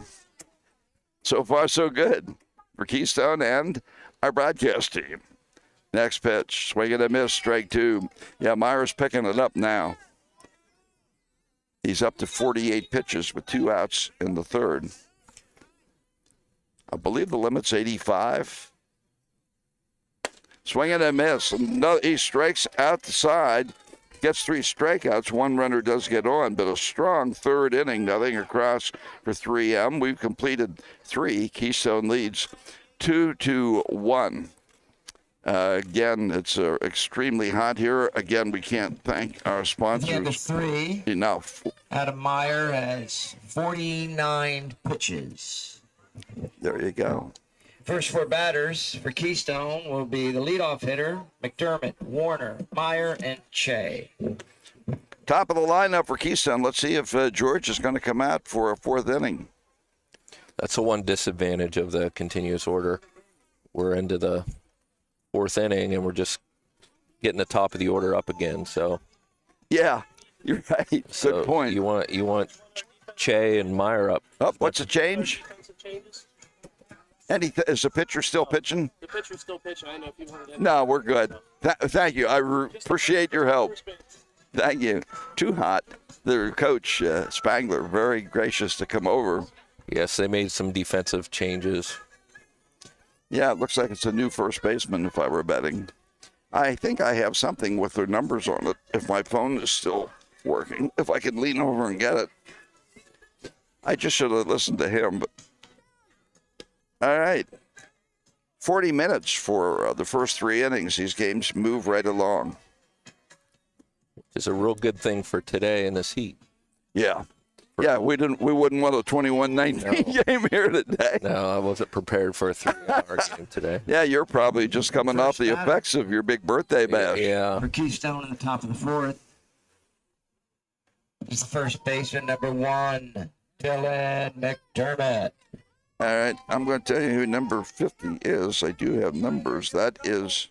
So far, so good for Keystone and our broadcast team. Next pitch, swing and a miss, strike 2. Yeah, Myers picking it up now. He's up to 48 pitches with 2 outs in the third. I believe the limit's 85. Swing and a miss. No, he strikes out the side, gets 3 strikeouts. 1 runner does get on, but a strong third inning. Nothing across for 3M. We've completed 3. Keystone leads 2-1. Again, it's extremely hot here. Again, we can't thank our sponsors The other 3. enough. Adam Meyer has 49 pitches. There you go. First 4 batters for Keystone will be the leadoff hitter, McDermott, Warner, Meyer, and Che. Top of the lineup for Keystone. Let's see if George is going to come out for a 4th inning. That's the one disadvantage of the continuous order. We're into the 4th inning, and we're just getting the top of the order up again. So, yeah, you're right. So good point. You want Che and Meyer up. Oh, what's the change? Is the pitcher still pitching? The pitcher's still pitching. I don't know if you wanted to. No, we're good. Thank you. I appreciate your help. Thank you. Too hot. The coach, Spangler, very gracious to come over. Yes, they made some defensive changes. Yeah, it looks like it's a new first baseman if I were betting. I think I have something with their numbers on it if my phone is still working. If I could lean over and get it. I just should have listened to him, but all right. 40 minutes for the first 3 innings. These games move right along. It's a real good thing for today in this heat. Yeah. Yeah, we wouldn't want a 21-19 game here today. No, I wasn't prepared for a 3-hour game today. Yeah, you're probably just coming off the effects of your big birthday bash. Yeah. For Keystone in the top of the 4th is the first baseman, number 1, Dylan McDermott. All right, I'm going to tell you who number 50 is. I do have numbers. That is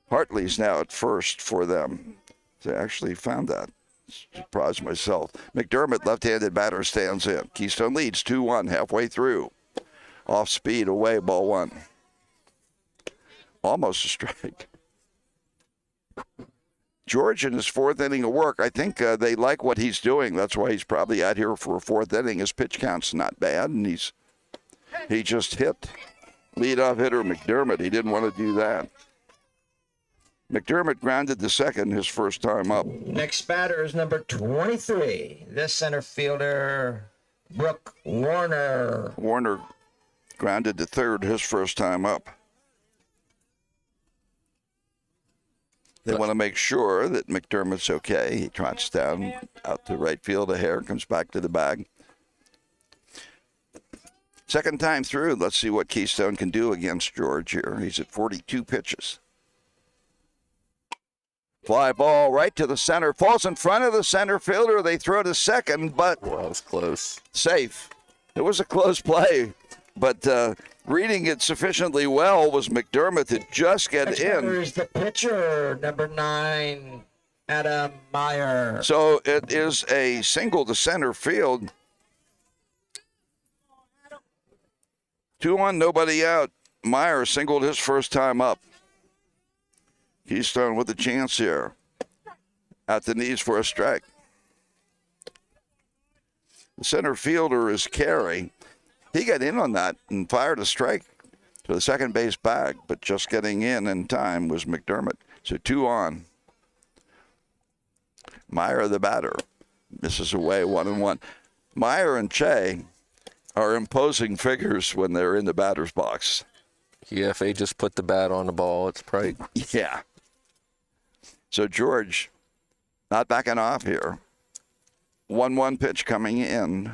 Hartley's now at first for them. So I actually found that. Surprised myself. McDermott, left-handed batter, stands in. Keystone leads 2-1 halfway through. Off speed, away, ball 1. Almost a strike. George in his 4th inning of work, I think they like what he's doing. That's why he's probably out here for a 4th inning. His pitch count's not bad, and he just hit leadoff hitter McDermott. He didn't want to do that. McDermott grounded to second his first time up. Next batter is number 23, this center fielder, Brooke Warner. Warner grounded to third his first time up. They want to make sure that McDermott's okay. He trots down out to right field. A hair comes back to the bag. Second time through. Let's see what Keystone can do against George here. He's at 42 pitches. Fly ball right to the center. Falls in front of the center fielder. They throw to second, but well, that was close. Safe. It was a close play, but reading it sufficiently well was McDermott to just get in. There's the pitcher, number 9, Adam Meyer. So it is a single to center field. 2-1, nobody out. Meyer singled his first time up. Keystone with a chance here. At the knees for a strike. The center fielder is Carey. He got in on that and fired a strike to the second base bag, but just getting in time was McDermott. So 2 on. Meyer, the batter, misses away 1-1. Meyer and Che are imposing figures when they're in the batter's box. Yeah, if they just put the bat on the ball, it's probably. Yeah. So George, not backing off here. 1-1 pitch coming in.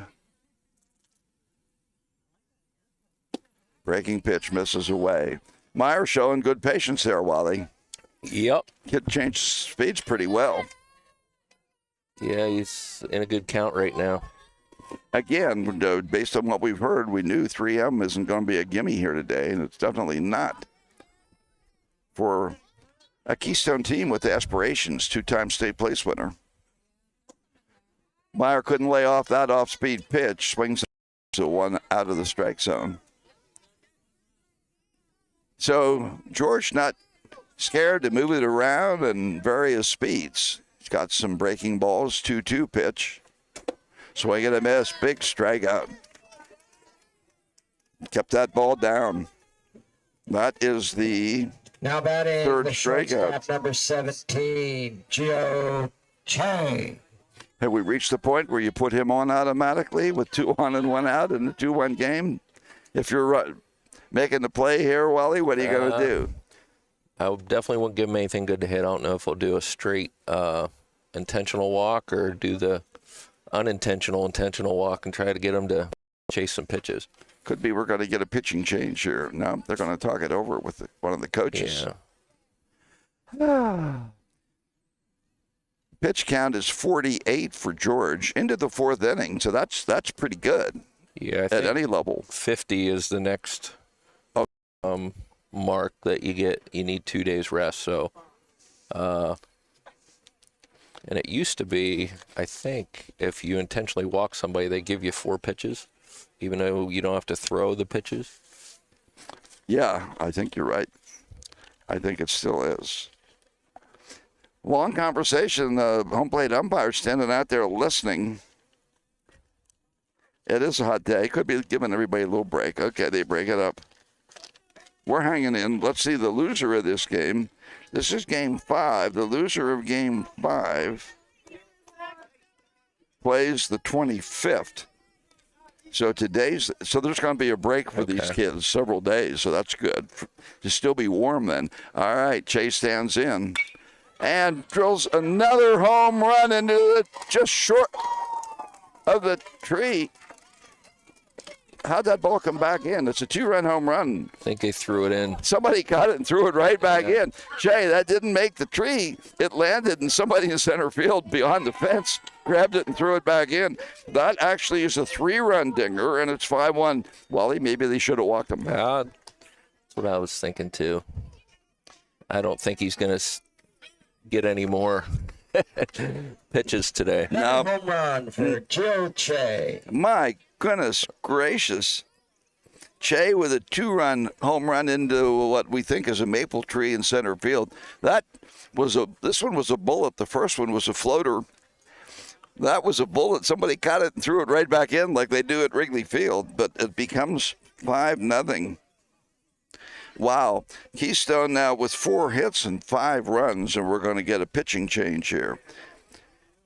Breaking pitch misses away. Meyer showing good patience there, Wally. Yep. Kid changed speeds pretty well. Yeah, he's in a good count right now. Again, based on what we've heard, we knew 3M isn't going to be a gimme here today, and it's definitely not. For a Keystone team with aspirations, 2-time state place winner. Meyer couldn't lay off that off-speed pitch, swings to 1 out of the strike zone. So George not scared to move it around in various speeds. He's got some breaking balls, 2-2 pitch. Swing and a miss, big strikeout. Kept that ball down. That is the now batting third the shortstop, strikeout. number 17, Joe Che. Have we reached the point where you put him on automatically with 2 on and 1 out in the 2-1 game? If you're making the play here, Wally, what are you going to do? I definitely won't give him anything good to hit. I don't know if he'll do a straight intentional walk or do the unintentional intentional walk and try to get him to chase some pitches. Could be we're going to get a pitching change here. No, they're going to talk it over with one of the coaches. Yeah. Pitch count is 48 for George into the 4th inning, so that's pretty good. Yeah, I at think any level. 50 is the next mark that you get. You need 2 days rest. So, and it used to be, I think, if you intentionally walk somebody, they give you 4 pitches, even though you don't have to throw the pitches. Yeah, I think you're right. I think it still is. Long conversation. The home plate umpire standing out there listening. It is a hot day. Could be giving everybody a little break. Okay, they break it up. We're hanging in. Let's see the loser of this game. This is game 5. The loser of game 5 plays the 25th. So there's going to be a break for these kids, several days. So that's good. To still be warm then. All right, Chase stands in and drills another home run into it, just short of the tree. How'd that ball come back in? It's a 2-run home run. I think they threw it in. Somebody caught it and threw it right back in. Jay, that didn't make the tree. It landed, and somebody in center field beyond the fence grabbed it and threw it back in. That actually is a 3-run dinger, and it's 5-1. Wally, maybe they should have walked him. That's what I was thinking, too. I don't think he's going to get any more pitches today. No. Home run for Joe Che. My goodness gracious. Che with a 2-run home run into what we think is a maple tree in center field. This one was a bullet. The first one was a floater. That was a bullet. Somebody caught it and threw it right back in like they do at Wrigley Field, but it becomes 5-0. Wow. Keystone now with 4 hits and 5 runs, and we're going to get a pitching change here.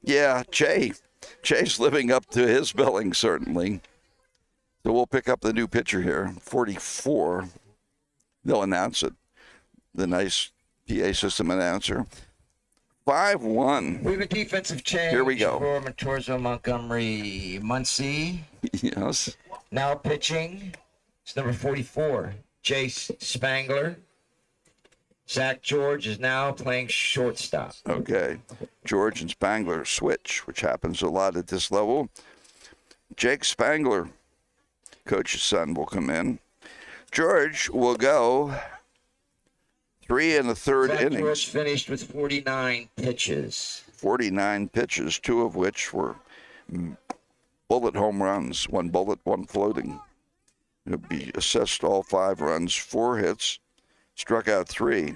Yeah, Che's living up to his billing, certainly. So we'll pick up the new pitcher here, 44. They'll announce it. The nice PA system announcer. 5-1. We have a defensive change. Here we go. For Montoursville, Montgomery, Muncie. Yes. Now pitching. It's number 44, Jace Spangler. Zach George is now playing shortstop. Okay. George and Spangler switch, which happens a lot at this level. Jake Spangler, coach's son, will come in. George will go 3 1/3 Zach innings. George finished with 49 pitches. 49 pitches, 2 of which were bullet home runs. 1 bullet, 1 floating. He'll be assessed all 5 runs, 4 hits, struck out 3.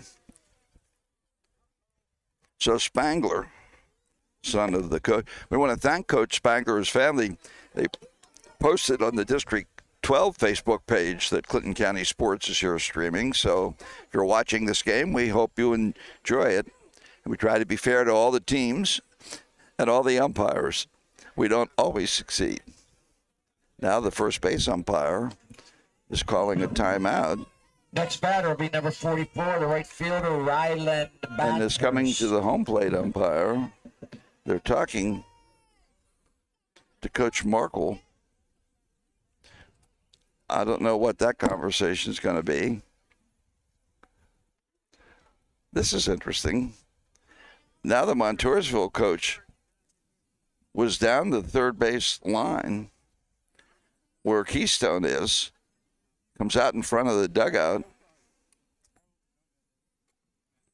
So Spangler son of the coach. We want to thank Coach Spangler's family. They posted on the District 12 Facebook page that Clinton County Sports is here streaming. So if you're watching this game, we hope you enjoy it. And we try to be fair to all the teams and all the umpires. We don't always succeed. Now the first base umpire is calling a timeout. Next batter will be number 44, the right fielder, Ryland Batters. And is coming to the home plate umpire. They're talking to Coach Markle. I don't know what that conversation is going to be. This is interesting. Now the Montoursville coach was down the third base line where Keystone is, comes out in front of the dugout.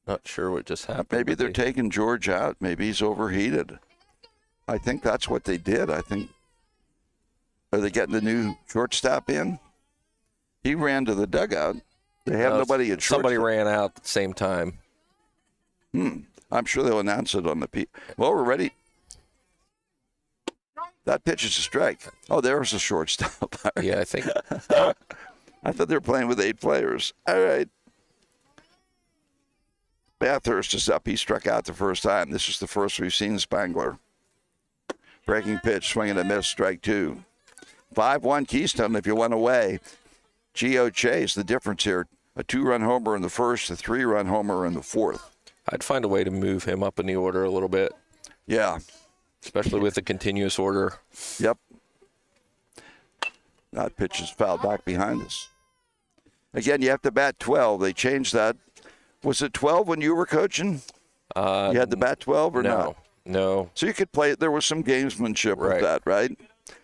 Not sure what just happened. Maybe they're taking George out. Maybe he's overheated. I think that's what they did. Are they getting the new shortstop in? He ran to the dugout. They have nobody at shortstop. Somebody ran out at the same time. I'm sure they'll announce it on the Well, we're ready. That pitch is a strike. Oh, there's a shortstop. Yeah, I think. I thought they were playing with 8 players. All right. Bathurst is up. He struck out the first time. This is the first we've seen Spangler. Breaking pitch, swing and a miss, strike 2. 5-1 Keystone if you went away. Geo Chase, the difference here. A 2-run homer in the first, a 3-run homer in the fourth. I'd find a way to move him up in the order a little bit. Yeah. Especially with the continuous order. Yep. That pitch is fouled back behind us. Again, you have to bat 12. They changed that. Was it 12 when you were coaching? You had to bat 12 or not? No. So you could play it. There was some gamesmanship with that, right?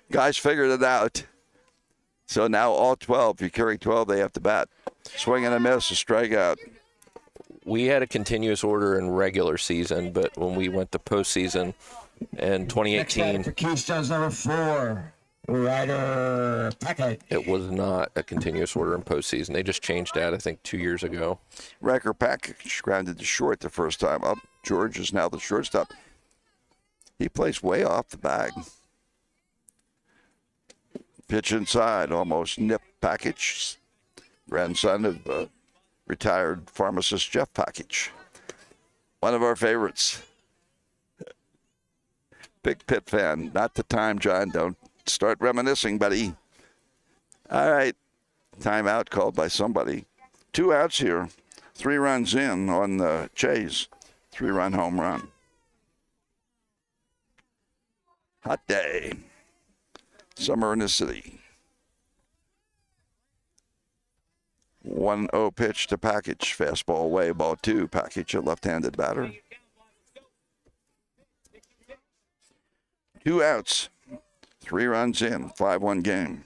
Guys figured it out. So now all 12, if you carry 12, they have to bat. Swing and a miss, a strikeout. We had a continuous order in regular season, but when we went to postseason in 2018, for Keystone's number 4, Ryder Package. it was not a continuous order in postseason. They just changed that, I think, 2 years ago. Ryder Package grounded to short the first time up. George is now the shortstop. He plays way off the bag. Pitch inside, almost nip Package, grandson of retired pharmacist Jeff Package. One of our favorites. Big Pit fan. Not the time, John. Don't start reminiscing, buddy. All right. Timeout called by somebody. 2 outs here. 3 runs in on the Chase. 3-run home run. Hot day. Summer in the city. 1-0 pitch to Package. Fastball away, ball 2. Package, a left-handed batter. 2 outs. 3 runs in. 5-1 game.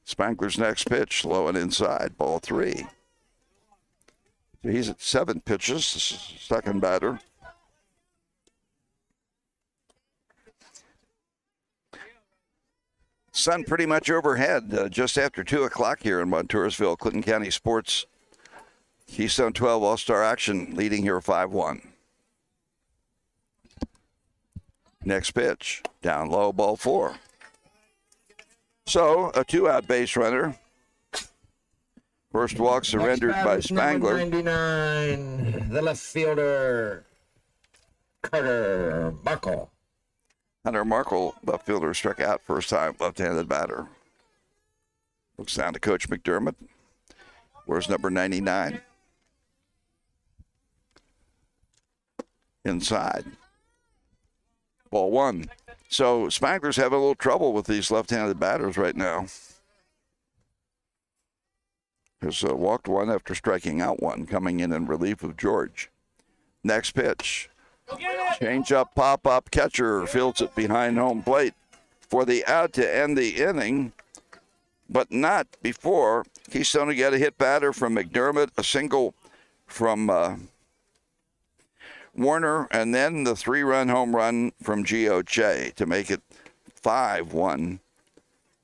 Spangler's next pitch, low and inside, ball 3. So he's at 7 pitches. This is the second batter. Sun pretty much overhead just after 2 o'clock here in Montoursville. Clinton County Sports. Keystone 12 All-Star action leading here 5-1. Next pitch, down low, ball 4. So a 2-out base runner. First walk surrendered by Spangler. Number 99, the left fielder, Carter Markle. Hunter Markle, left fielder, struck out first time, left-handed batter. Looks down to Coach McDermott. Where's number 99? Inside. Ball 1. So Spangler's having a little trouble with these left-handed batters right now. Has walked 1 after striking out 1, coming in relief of George. Next pitch. Change up, pop up, catcher fields it behind home plate for the out to end the inning, but not before Keystone get a hit batter from McDermott, a single from Warner, and then the 3-run home run from Geo Che to make it 5-1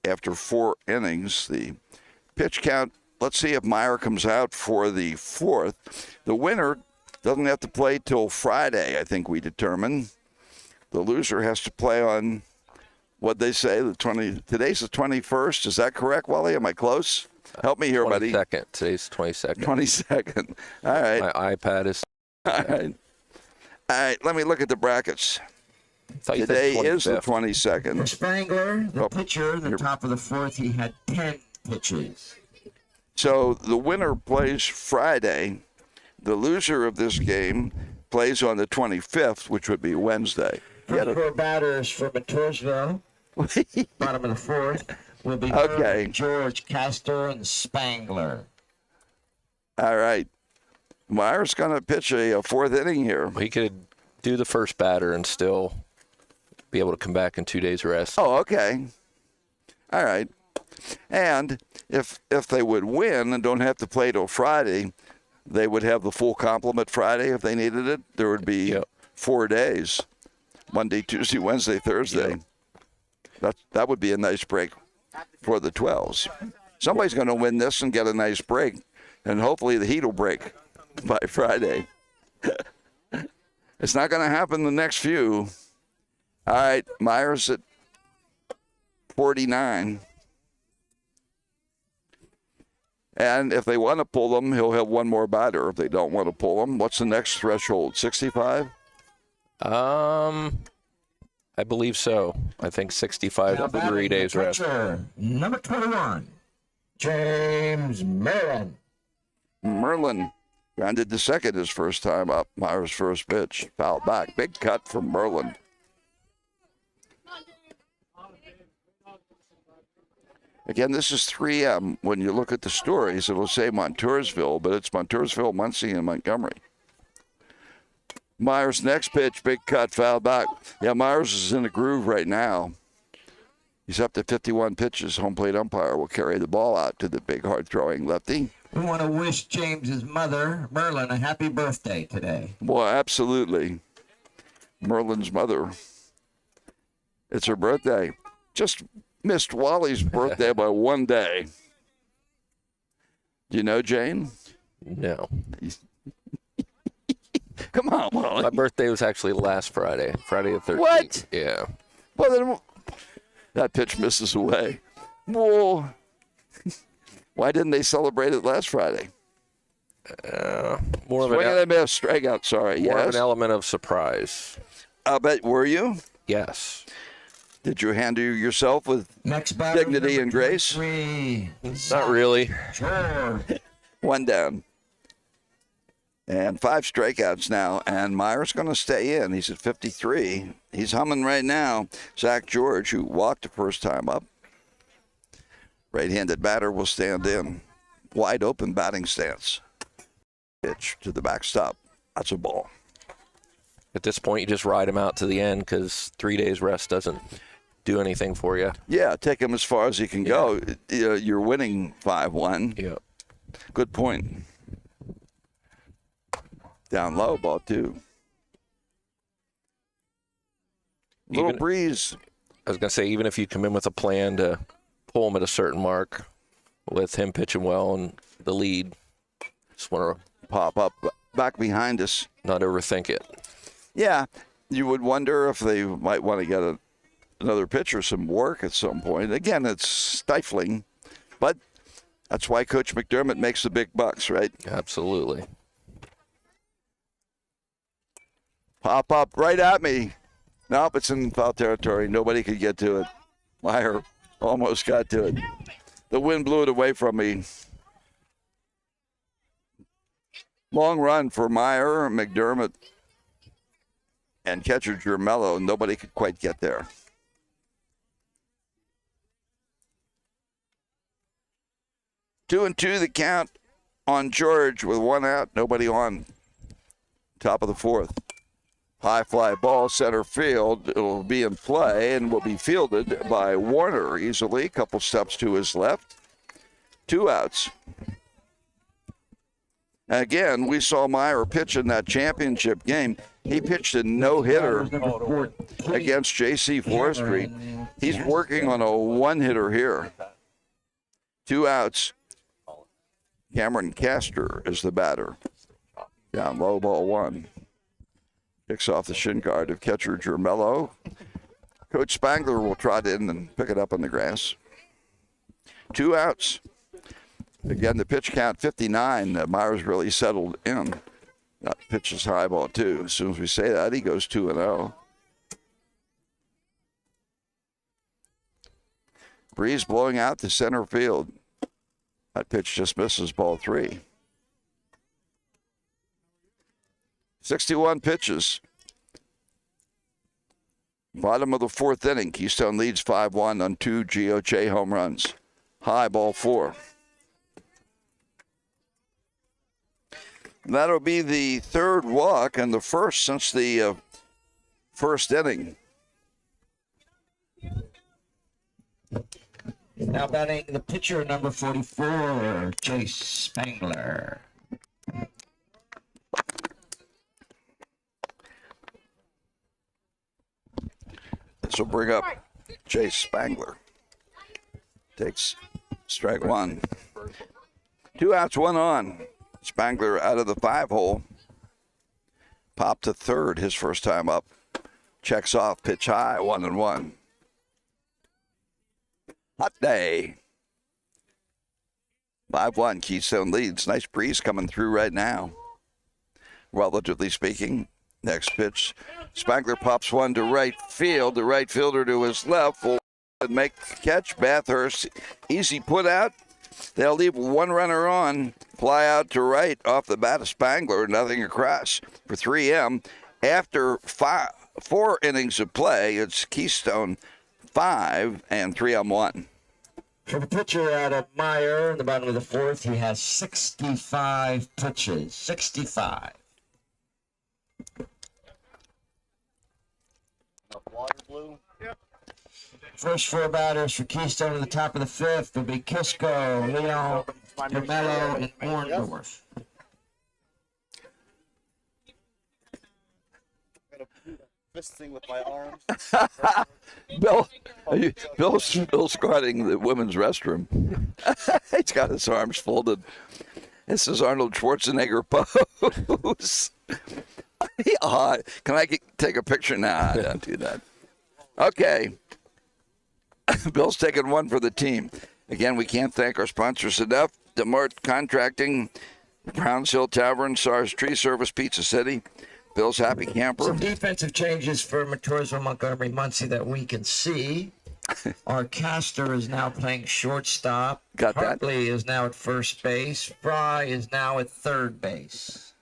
after 4 innings. The pitch count, let's see if Meyer comes out for the 4th. The winner doesn't have to play till Friday, I think we determined. The loser has to play on, what they say, today's the 21st. Is that correct, Wally? Am I close? Help me here, buddy. 22nd. Today's 22nd. 22nd. All right. My iPad is. All right. All right, let me look at the brackets. You Today said is the 25th. 22nd. For Spangler, the Oh, pitcher, the top of the fourth, he had 10 pitches. So the winner plays Friday. The loser of this game plays on the 25th, which would be Wednesday. First four batters for Montoursville, bottom of the fourth, will be Okay. George, Castor, and Spangler. All right. Meyer's going to pitch a fourth inning here. He could do the first batter and still be able to come back in 2 days rest. Oh, okay. All right. And if they would win and don't have to play till Friday, they would have the full complement Friday if they needed it. There would be 4 days, Monday, Tuesday, Wednesday, Thursday. That would be a nice break for the 12s. Somebody's going to win this and get a nice break, and hopefully the heat will break by Friday. It's not going to happen the next few. All right, Myers at 49. And if they want to pull them, he'll have one more batter. If they don't want to pull them, what's the next threshold? 65? I believe so. I think 65 Now to 3 days rest. Number 21, James Merlin. Merlin grounded to second his first time up. Myers' first pitch. Foul back. Big cut from Merlin. Again, this is 3M. When you look at the stories, it'll say Montoursville, but it's Montoursville, Muncie, and Montgomery. Myers' next pitch, big cut, foul back. Yeah, Myers is in a groove right now. He's up to 51 pitches. Home plate umpire will carry the ball out to the big, hard-throwing lefty. We want to wish James's mother, Merlin, a happy birthday today. Well, absolutely. Merlin's mother. It's her birthday. Just missed Wally's birthday by 1 day. Do you know Jane? No. Come on, Wally. My birthday was actually last Friday, Friday the 13th. What? Yeah. Well, then that pitch misses away. Well, why didn't they celebrate it last Friday? More of Swing and a miss, strikeout, sorry. More of Yes. an element of surprise. I'll bet, were you? Yes. Did you handle yourself with dignity and grace? Not really. Sure. One down. And 5 strikeouts now, and Myers going to stay in. He's at 53. He's humming right now. Zach George, who walked the first time up. Right-handed batter will stand in. Wide open batting stance. Pitch to the backstop. That's a ball. At this point, you just ride him out to the end because 3 days rest doesn't do anything for you. Yeah, take him as far as he can go. You're winning 5-1. Yeah. Good point. Down low, ball 2. Little breeze. I was going to say, even if you come in with a plan to pull him at a certain mark with him pitching well and the lead, just want to pop up back behind us. Not overthink it. Yeah, you would wonder if they might want to get another pitcher some work at some point. Again, it's stifling, but that's why Coach McDermott makes the big bucks, right? Absolutely. Pop up right at me. Nope, it's in foul territory. Nobody could get to it. Meyer almost got to it. The wind blew it away from me. Long run for Meyer, McDermott, and catcher Germello. Nobody could quite get there. Two and two the count on George with 1 out. Nobody on. Top of the 4th. High fly ball, center field. It'll be in play and will be fielded by Warner easily. A couple steps to his left. 2 outs. Again, we saw Meyer pitch in that championship game. He pitched a no-hitter against J.C. Forestry. He's working on a 1-hitter here. 2 outs. Cameron Castor is the batter. Down low, ball one. Kicks off the shin guard of catcher Germello. Coach Spangler will trot in and pick it up on the grass. 2 outs. Again, the pitch count 59. Myers really settled in. That pitch is high ball 2. As soon as we say that, he goes 2-0. Breeze blowing out to center field. That pitch just misses ball 3. 61 pitches. Bottom of the 4th inning. Keystone leads 5-1 on 2 GOJ home runs. High ball 4. That'll be the 3rd walk and the first since the first inning. Now batting the pitcher, number 44, Chase Spangler. This will bring up Chase Spangler. Takes strike 1. 2 outs, 1 on. Spangler out of the 5-hole. Pop to third, his first time up. Checks off, pitch high, 1-1. Hot day. 5-1, Keystone leads. Nice breeze coming through right now. Relatively speaking. Next pitch, Spangler pops one to right field. The right fielder to his left will make the catch. Bathurst, easy put out. They'll leave 1 runner on. Fly out to right off the bat of Spangler. Nothing across for 3M. After 4 innings of play, it's Keystone 5 and 3-1. For the pitcher out of Meyer, in the bottom of the 4th, he has 65 pitches. 65. Water blue? Yep. First 4 batters for Keystone at the top of the 5th will be Kisco, Leon, Carmelo, and Orndorff. Fisting with my arms. Bill's guarding the women's restroom. He's got his arms folded. This is Arnold Schwarzenegger pose. Can I take a picture? Nah, don't do that. Okay. Bill's taking 1 for the team. Again, we can't thank our sponsors enough. DeMart Contracting, Browns Hill Tavern, SARS Tree Service, Pizza City, Bill's Happy Camper. Some defensive changes for Montoursville, Montgomery, Muncie that we can see. Our caster is now playing shortstop. Got that. Hartley is now at first base. Fry is now at third base.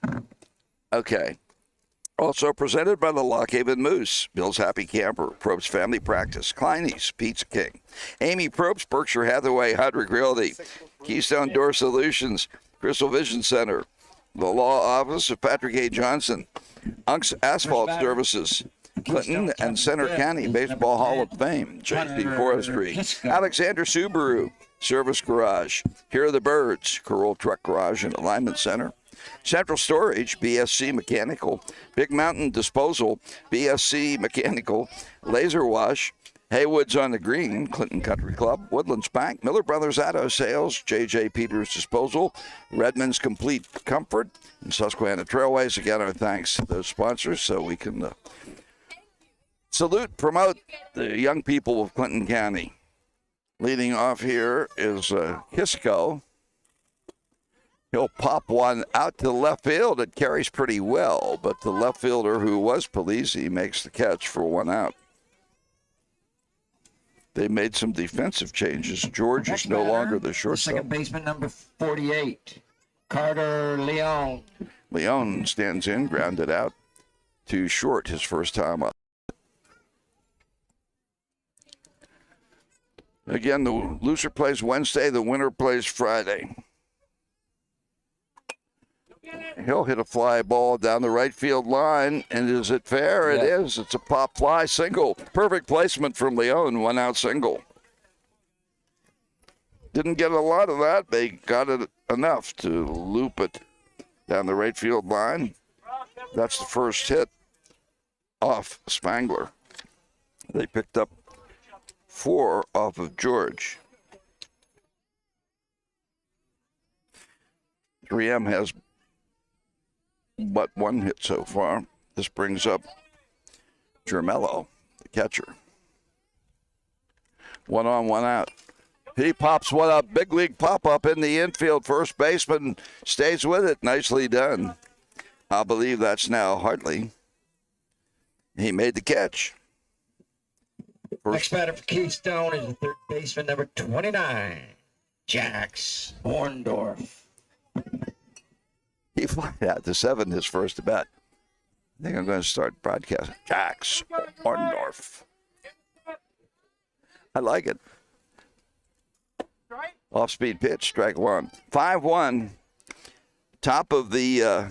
Okay. Also presented by the Lockhaven Moose, Bill's Happy Camper, Probst Family Practice, Kleiny's, Pizza King, Amy Probst, Berkshire Hathaway, Hydrick Realty, Keystone Door Solutions, Crystal Vision Center, the Law Office of Patrick A. Johnson, Unk's Asphalt Services, Clinton and Center County Baseball Hall of Fame, JP Forestry, Alexander Subaru, Service Garage, Here Are the Birds, Corral Truck Garage and Alignment Center, Central Storage, BSC Mechanical, Big Mountain Disposal, BSC Mechanical, Laser Wash, Haywood's on the Green, Clinton Country Club, Woodlands Bank, Miller Brothers Auto Sales, J.J. Peters Disposal, Redmond's Complete Comfort, and Susquehanna Trailways. Again, our thanks to those sponsors so we can salute, promote the young people of Clinton County. Leading off here is Kisco. He'll pop one out to left field. It carries pretty well, but the left fielder, who was Polizzi, makes the catch for 1 out. They made some defensive changes. George is no longer the shortstop. Second baseman, number 48, Carter Leon. Leon stands in, grounded out to short his first time up. Again, the loser plays Wednesday, the winner plays Friday. He'll hit a fly ball down the right field line, and is it fair? Yeah. It is. It's a pop fly single. Perfect placement from Leon, 1 out single. Didn't get a lot of that. They got it enough to loop it down the right field line. That's the first hit off Spangler. They picked up 4 off of George. 3M has but one hit so far. This brings up Jermello, the catcher. 1 on, 1 out. He pops one up. Big league pop up in the infield. First baseman stays with it. Nicely done. I believe that's now Hartley. He made the catch. Next batter for Keystone is the third baseman, number 29, Jax Orndorff. He flied out to 7 his first at bat. I think I'm going to start broadcasting. Jax Orndorff. I like it. Off-speed pitch, strike one. 5-1. Top of the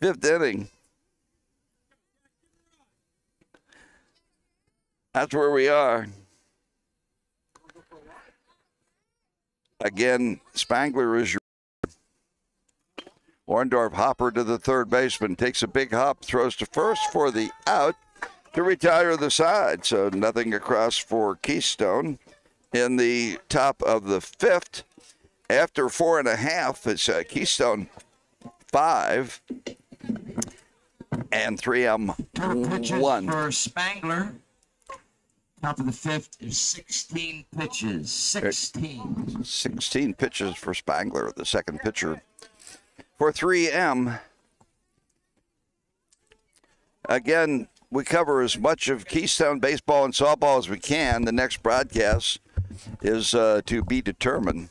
5th inning. That's where we are. Again, Spangler is your Orndorff hopper to the third baseman. Takes a big hop, throws to first for the out to retire the side. So nothing across for Keystone. In the top of the 5th, after 4.5, it's Keystone 5 and 3M 1. For Spangler, top of the 5th is 16 pitches. 16 pitches for Spangler, the second pitcher. For 3M, again, we cover as much of Keystone baseball and softball as we can. The next broadcast is to be determined.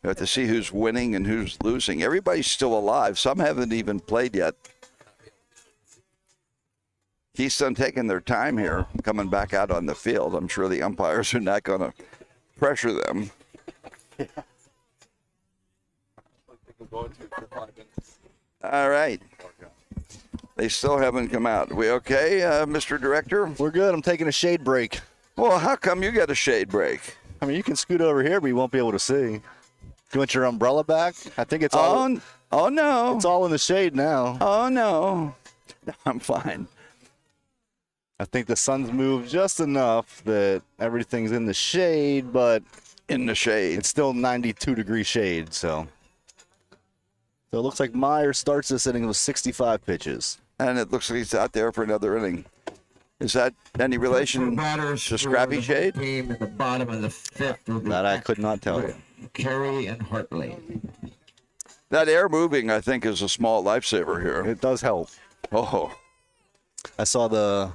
We have to see who's winning and who's losing. Everybody's still alive. Some haven't even played yet. Keystone taking their time here, coming back out on the field. I'm sure the umpires are not going to pressure them. All right. They still haven't come out. We okay, Mr. Director? We're good. I'm taking a shade break. Well, how come you got a shade break? I mean, you can scoot over here, but you won't be able to see. You want your umbrella back? I think it's all. Oh no! It's all in the shade now. Oh no! I'm fine. I think the sun's moved just enough that everything's in the shade, but in the shade, it's still 92-degree shade. So it looks like Meyer starts this inning with 65 pitches, and it looks like he's out there for another inning. Is that any relation to Scrappy Shade? Team at the bottom of the 5th. That I could not tell you. Carey and Hartley. That air moving, I think, is a small lifesaver here. It does help. Oh. I saw the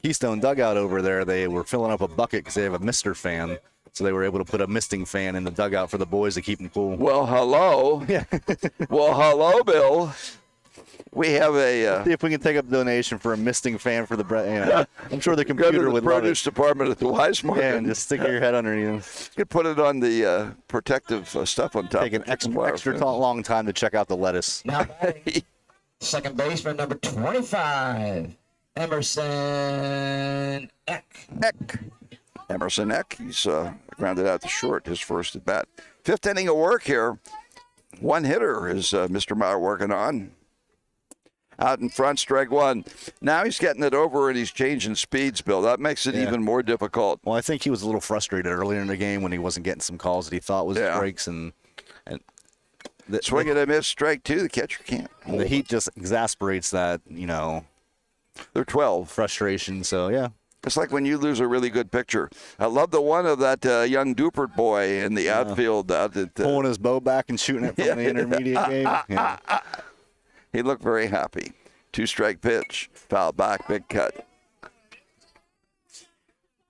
Keystone dugout over there. They were filling up a bucket because they have a mister fan. So they were able to put a misting fan in the dugout for the boys to keep them cool. Well, hello. Yeah. Well, hello, Bill. We have a. See if we can take up a donation for a misting fan for the. I'm sure the computer go to the would produce love it. department at the Wise Market. Yeah, and just stick your head underneath. You could put it on the protective stuff on top. Take an extra long time to check out the lettuce. Now batting, second baseman, number 25, Emerson Eck. Emerson Eck. He's grounded out to short, his first at bat. 5th inning of work here. One hitter is Mr. Meyer working on. Out in front, strike one. Now he's getting it over and he's changing speeds, Bill. That makes it even more difficult. Well, I think he was a little frustrated earlier in the game when he wasn't getting some calls that he thought was strikes. And swing and a miss, strike two. The catcher can't. The heat just exasperates that, They're 12. Frustration, so yeah. It's like when you lose a really good picture. I love the one of that young Dupert boy in the outfield. Out at, pulling his bow back and shooting it from the intermediate game. Yeah. He looked very happy. 2-strike pitch. Foul back, big cut.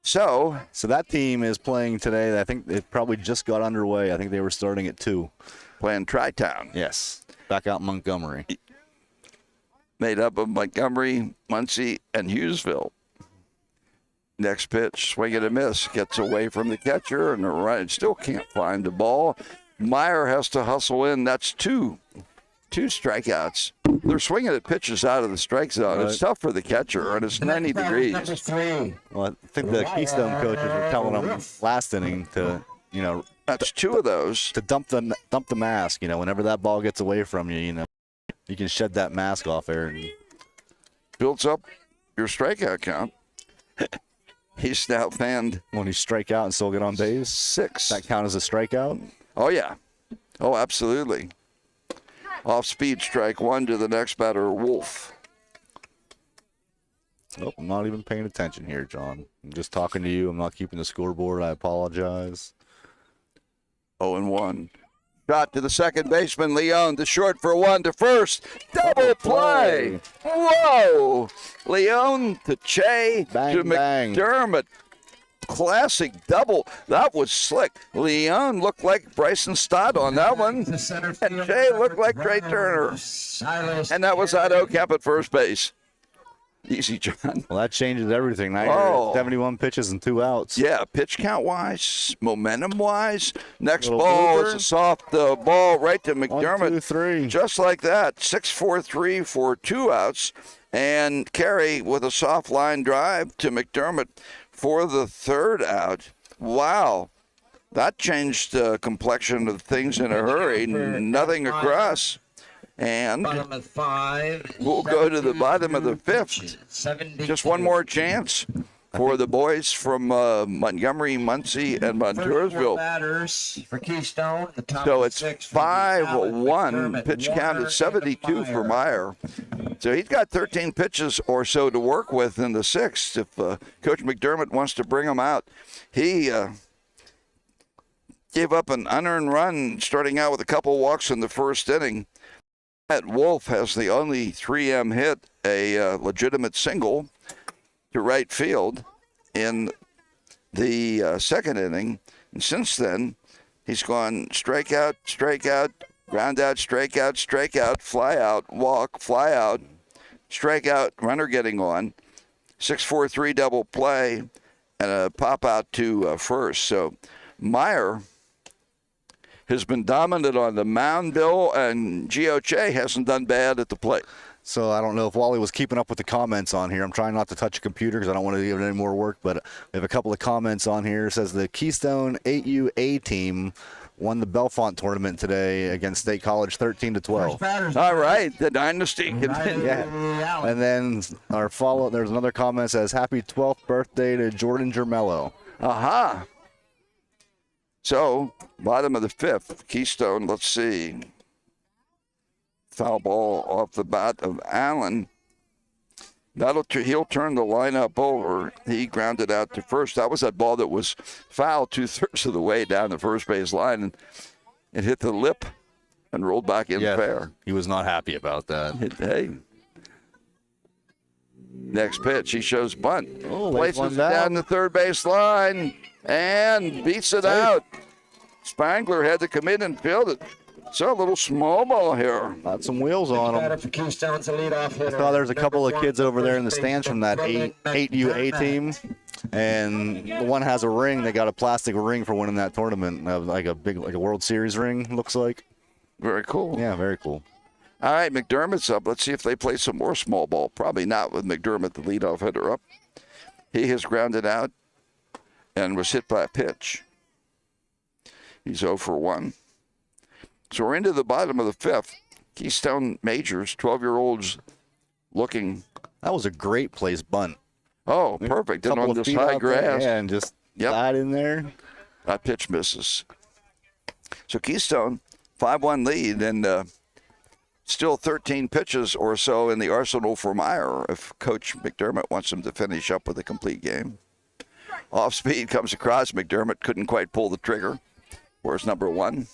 So that team is playing today. I think it probably just got underway. I think they were starting at 2. Playing Tri-Town. Yes. Back out in Montgomery. Made up of Montgomery, Muncie, and Hughesville. Next pitch, swing and a miss. Gets away from the catcher and the right. Still can't find the ball. Meyer has to hustle in. That's two strikeouts. They're swinging at pitches out of the strike zone. It's tough for the catcher, and it's 90 degrees. Well, I think the Keystone coaches were telling them last inning to, that's 2 of those. To dump the mask. Whenever that ball gets away from you, you can shed that mask off there. And builds up your strikeout count. He's now fanned. When you strike out and still get on base? 6. That count as a strikeout? Oh, yeah. Oh, absolutely. Off speed, strike one to the next batter, Wolf. Nope, I'm not even paying attention here, John. I'm just talking to you. I'm not keeping the scoreboard. I apologize. 0-1. Shot to the second baseman, Leon to short for one to first. Double play. Whoa! Leon to Che Bang, to bang. McDermott. Classic double. That was slick. Leon looked like Bryson Stott on that one. And Che looked like Trey Turner. And that was Otto Kemp at first base. Easy, John. Well, that changes everything. Now you're at 71 pitches and 2 outs. Yeah, pitch count wise, momentum wise. Next Little ball booger. is a soft ball right to McDermott. 1, 2, 3. Just like that. 6-4-3 for 2 outs. And Carey with a soft line drive to McDermott for the 3rd out. Wow. That changed the complexion of things in a hurry. Nothing across. And Bottom of 5. we'll go to the bottom of the 5th. Just one more chance for the boys from Montgomery, Muncie, and Montoursville. Batters for Keystone. The top So of it's 6 5-1. Pitch count is 72 for Meyer. So he's got 13 pitches or so to work with in the 6th if Coach McDermott wants to bring him out. He gave up an unearned run starting out with a couple walks in the 1st inning. Matt Wolf has the only 3M hit, a legitimate single to right field in the 2nd inning. And since then, he's gone strikeout, strikeout, ground out, strikeout, strikeout, fly out, walk, fly out, strikeout, runner getting on, 6-4-3 double play, and a pop out to first. So Meyer has been dominant on the mound, Bill, and Gio Che hasn't done bad at the plate. So I don't know if Wally was keeping up with the comments on here. I'm trying not to touch a computer because I don't want to give it any more work, but we have a couple of comments on here. It says the Keystone 8U A team won the Belfont tournament today against State College 13-12. All right, the dynasty. Yeah. And then our follow, there's another comment that says, happy 12th birthday to Jordan Jermello. Aha. So, bottom of the 5th, Keystone, let's see. Foul ball off the bat of Allen. He'll turn the lineup over. He grounded out to first. That was that ball that was foul 2/3 of the way down the first base line, and it hit the lip and rolled back in fair. He was not happy about that. Hey. Next pitch, he shows bunt. Places it down the third base line and beats it out. Spangler had to come in and field it. So a little small ball here. Got some wheels on him. I saw there's a couple of kids over there in the stands from that 8UA team, and the one has a ring. They got a plastic ring for winning that tournament, like a World Series ring, looks like. Very cool. Yeah, very cool. All right, McDermott's up. Let's see if they play some more small ball. Probably not with McDermott, the leadoff hitter, up. He has grounded out and was hit by a pitch. He's 0 for 1. So we're into the bottom of the 5th. Keystone Majors, 12-year-olds looking. That was a great place bunt. Oh, perfect. And on this high grass. Yeah, and just that in there. That pitch misses. So Keystone, 5-1 lead, and still 13 pitches or so in the arsenal for Meyer if Coach McDermott wants him to finish up with a complete game. Off speed comes across. McDermott couldn't quite pull the trigger. Where's number 1?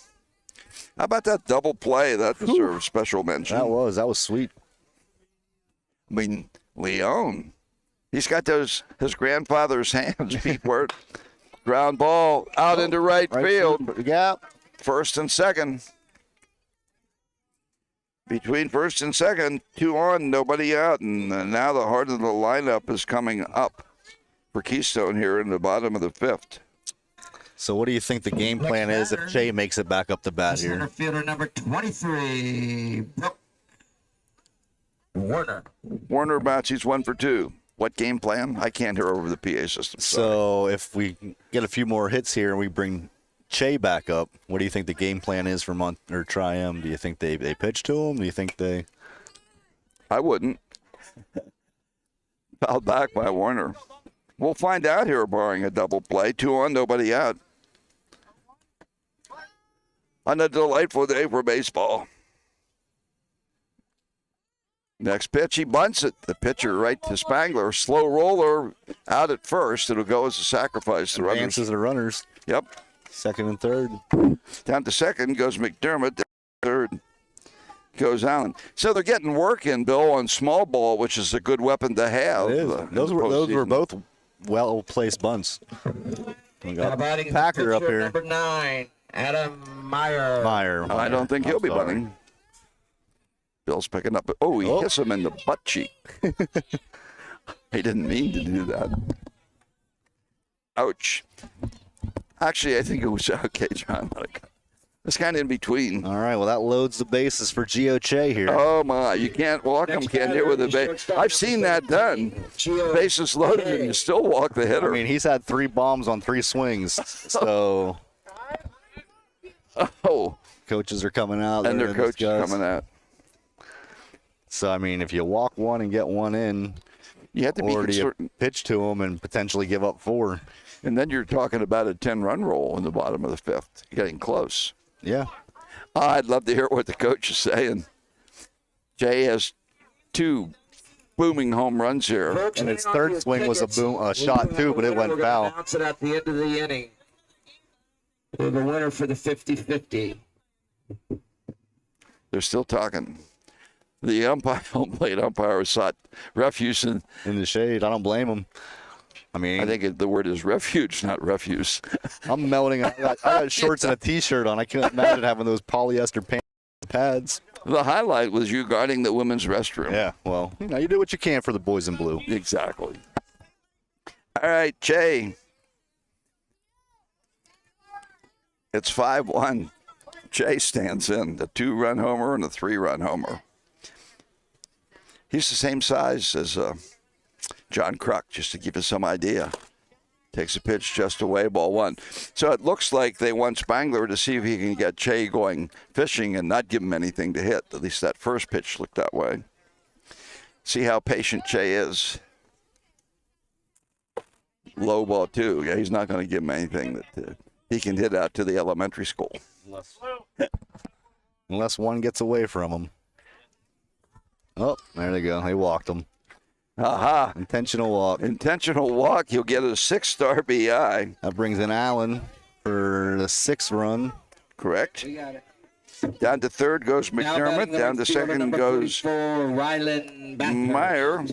How about that double play? That deserves special mention. That was sweet. I mean, Leon, he's got his grandfather's hands, Pete Wirt. Ground ball out into right field. Yeah. First and second. Between first and second, 2 on, nobody out. And now the heart of the lineup is coming up for Keystone here in the bottom of the 5th. So what do you think the game plan is if Che makes it back up the bat here? Center fielder number 23, Warner. Warner bats, he's 1 for 2. What game plan? I can't hear over the PA system. So if we get a few more hits here and we bring Che back up, what do you think the game plan is for Tri-M? Do you think they pitch to him? Do you think they? I wouldn't. Fouled back by Warner. We'll find out here, barring a double play. 2 on, nobody out. On a delightful day for baseball. Next pitch, he bunts it. The pitcher right to Spangler. Slow roller out at first. It'll go as a sacrifice. The Advances the runners. Yep. Second and third. Down to second goes McDermott. Third goes Allen. So they're getting work in, Bill, on small ball, which is a good weapon to have. Those were both well-placed bunts. We got Packer up here. Number 9, Adam Meyer. I don't think he'll be bunting. Bill's picking up. Oh, he hits him in the butt cheek. He didn't mean to do that. Ouch. Actually, I think it was okay, John. It's kind of in between. All right, well, that loads the bases for Gio Che here. Oh, my. You can't walk him, can you, with a base? I've seen that done. Bases loaded, and you still walk the hitter. I mean, he's had 3 bombs on 3 swings, so. Oh. Coaches are coming out. And their coach is coming out. So, I mean, if you walk one and get one in, you have to be concerned. Pitch to them and potentially give up 4. And then you're talking about a 10-run roll in the bottom of the 5th, getting close. Yeah. I'd love to hear what the coach is saying. Jay has 2 booming home runs here. And his third swing was a shot too, but it went foul. Announce it at the end of the inning. We're the winner for the 50-50. They're still talking. The home plate umpire sought refuge in the shade. I don't blame him. I mean, I think the word is refuge, not refuse. I'm melting. I got shorts and a T-shirt on. I can't imagine having those polyester pads. The highlight was you guarding the women's restroom. Yeah, well, you do what you can for the boys in blue. Exactly. All right, Jay. It's 5-1. Jay stands in, a 2-run homer and a 3-run homer. He's the same size as John Kruk, just to give you some idea. Takes a pitch just away, ball 1. So it looks like they want Spangler to see if he can get Che going fishing and not give him anything to hit. At least that first pitch looked that way. See how patient Che is. Low ball 2. Yeah, he's not going to give him anything that he can hit out to the elementary school. Unless one gets away from him. Oh, there they go. They walked him. Aha. Intentional walk. Intentional walk. He'll get a 6th RBI. That brings in Allen for the 6th run. Correct. We got it. Down to third goes McDermott. Down to second goes Meyer.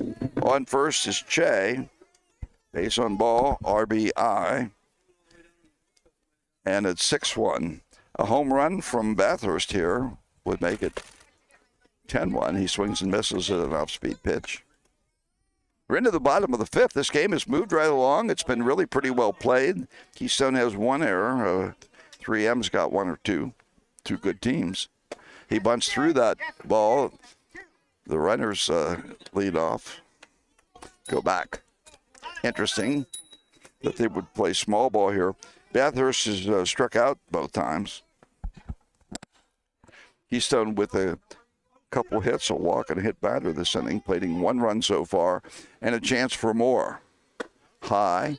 On first is Che. Base on ball, RBI. And it's 6-1. A home run from Bathurst here would make it 10-1. He swings and misses at an off-speed pitch. We're into the bottom of the 5th. This game has moved right along. It's been really pretty well played. Keystone has 1 error. 3M's got 1 or 2. 2 good teams. He bunts through that ball. The runners lead off. Go back. Interesting that they would play small ball here. Bathurst has struck out both times. Keystone with a couple hits, a walk and a hit batter this inning, plating 1 run so far and a chance for more. High.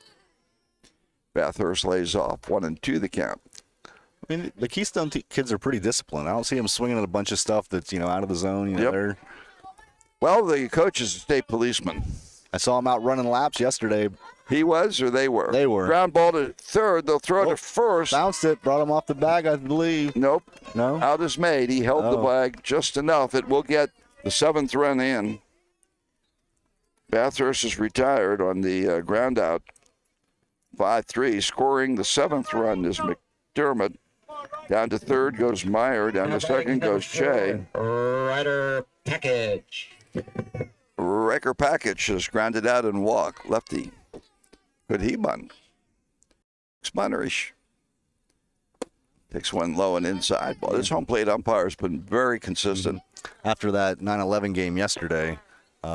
Bathurst lays off 1-2 the count. I mean, the Keystone kids are pretty disciplined. I don't see them swinging at a bunch of stuff that's, out of the zone. Yep. Well, the coach is a state policeman. I saw him out running laps yesterday. He was, or they were? They were. Ground ball to third. They'll throw it to first. Bounced it, brought him off the bag, I believe. Nope. No? Out is made. He held the bag just enough. It will get the 7th run in. Bathurst is retired on the ground out. 5-3. Scoring the 7th run is McDermott. Down to third goes Meyer. Down to second goes Che. Rider Package. Riker Package has grounded out and walked. Lefty. Could he bunt? Spunnerish. Takes one low and inside. Well, this home plate umpire has been very consistent. After that 9-11 game yesterday,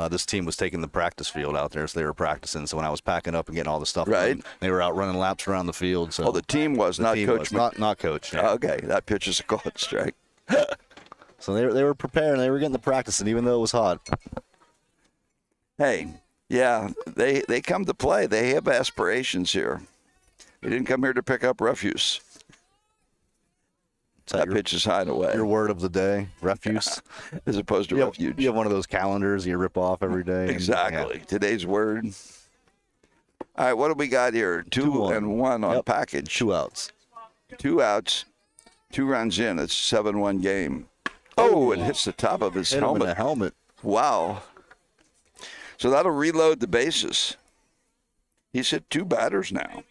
this team was taking the practice field out there, so they were practicing. So when I was packing up and getting all the stuff done, they were out running laps around the field. So the team was, not Coach. Not Coach. Yeah. Okay, that pitch is a called strike. So they were preparing. They were getting the practice, and even though it was hot. Hey, yeah, they come to play. They have aspirations here. They didn't come here to pick up refuse. That pitch is high and away. Your word of the day, refuse. As opposed to refuge. You have one of those calendars you rip off every day. Exactly. Today's word. All right, what do we got here? 2-1 on package. 2 outs. 2 outs. 2 runs in. It's a 7-1 game. Oh, it hits the top of his helmet. Him in the helmet. Wow. So that'll reload the bases. He's hit 2 batters now.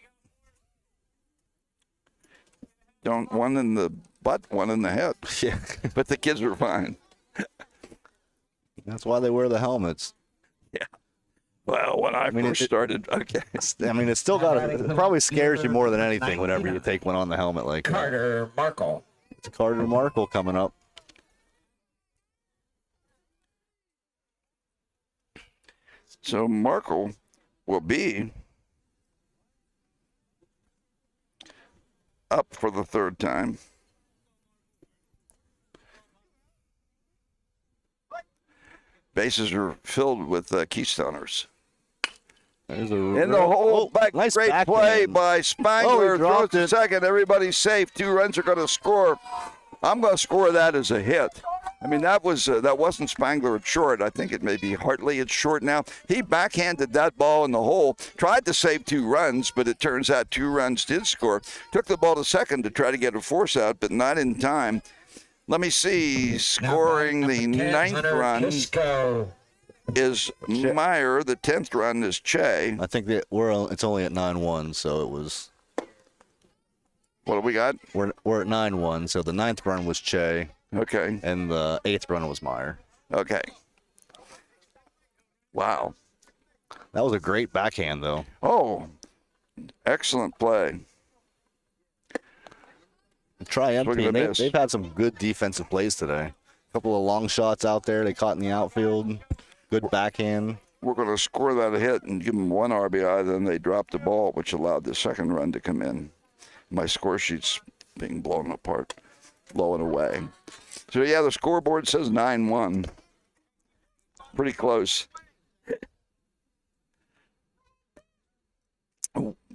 One in the butt, one in the head. Yeah. But the kids were fine. That's why they wear the helmets. Yeah. Well, when I first started, okay. I mean, it's still it probably scares you more than anything whenever you take one on the helmet like that. Carter Markle. It's Carter Markle coming up. So Markle will be up for the 3rd time. Bases are filled with Keystoners. There's in the hole, nice great play by Spangler. Throws to second. Everybody's safe. 2 runs are going to score. I'm going to score that as a hit. I mean, that wasn't Spangler at short. I think it may be Hartley at short now. He backhanded that ball in the hole, tried to save 2 runs, but it turns out 2 runs did score. Took the ball to second to try to get a force out, but not in time. Let me see. Scoring the 9th run is Meyer. The 10th run is Che. I think that it's only at 9-1, so it was. What do we got? We're at 9-1, so the 9th run was Che. Okay. And the 8th run was Meyer. Okay. Wow. That was a great backhand, though. Oh, excellent play. Triumph, they've had some good defensive plays today. A couple of long shots out there they caught in the outfield. Good backhand. We're going to score that hit and give them 1 RBI. Then they dropped the ball, which allowed the 2nd run to come in. My score sheet's being blown apart, blowing away. So, yeah, the scoreboard says 9-1. Pretty close.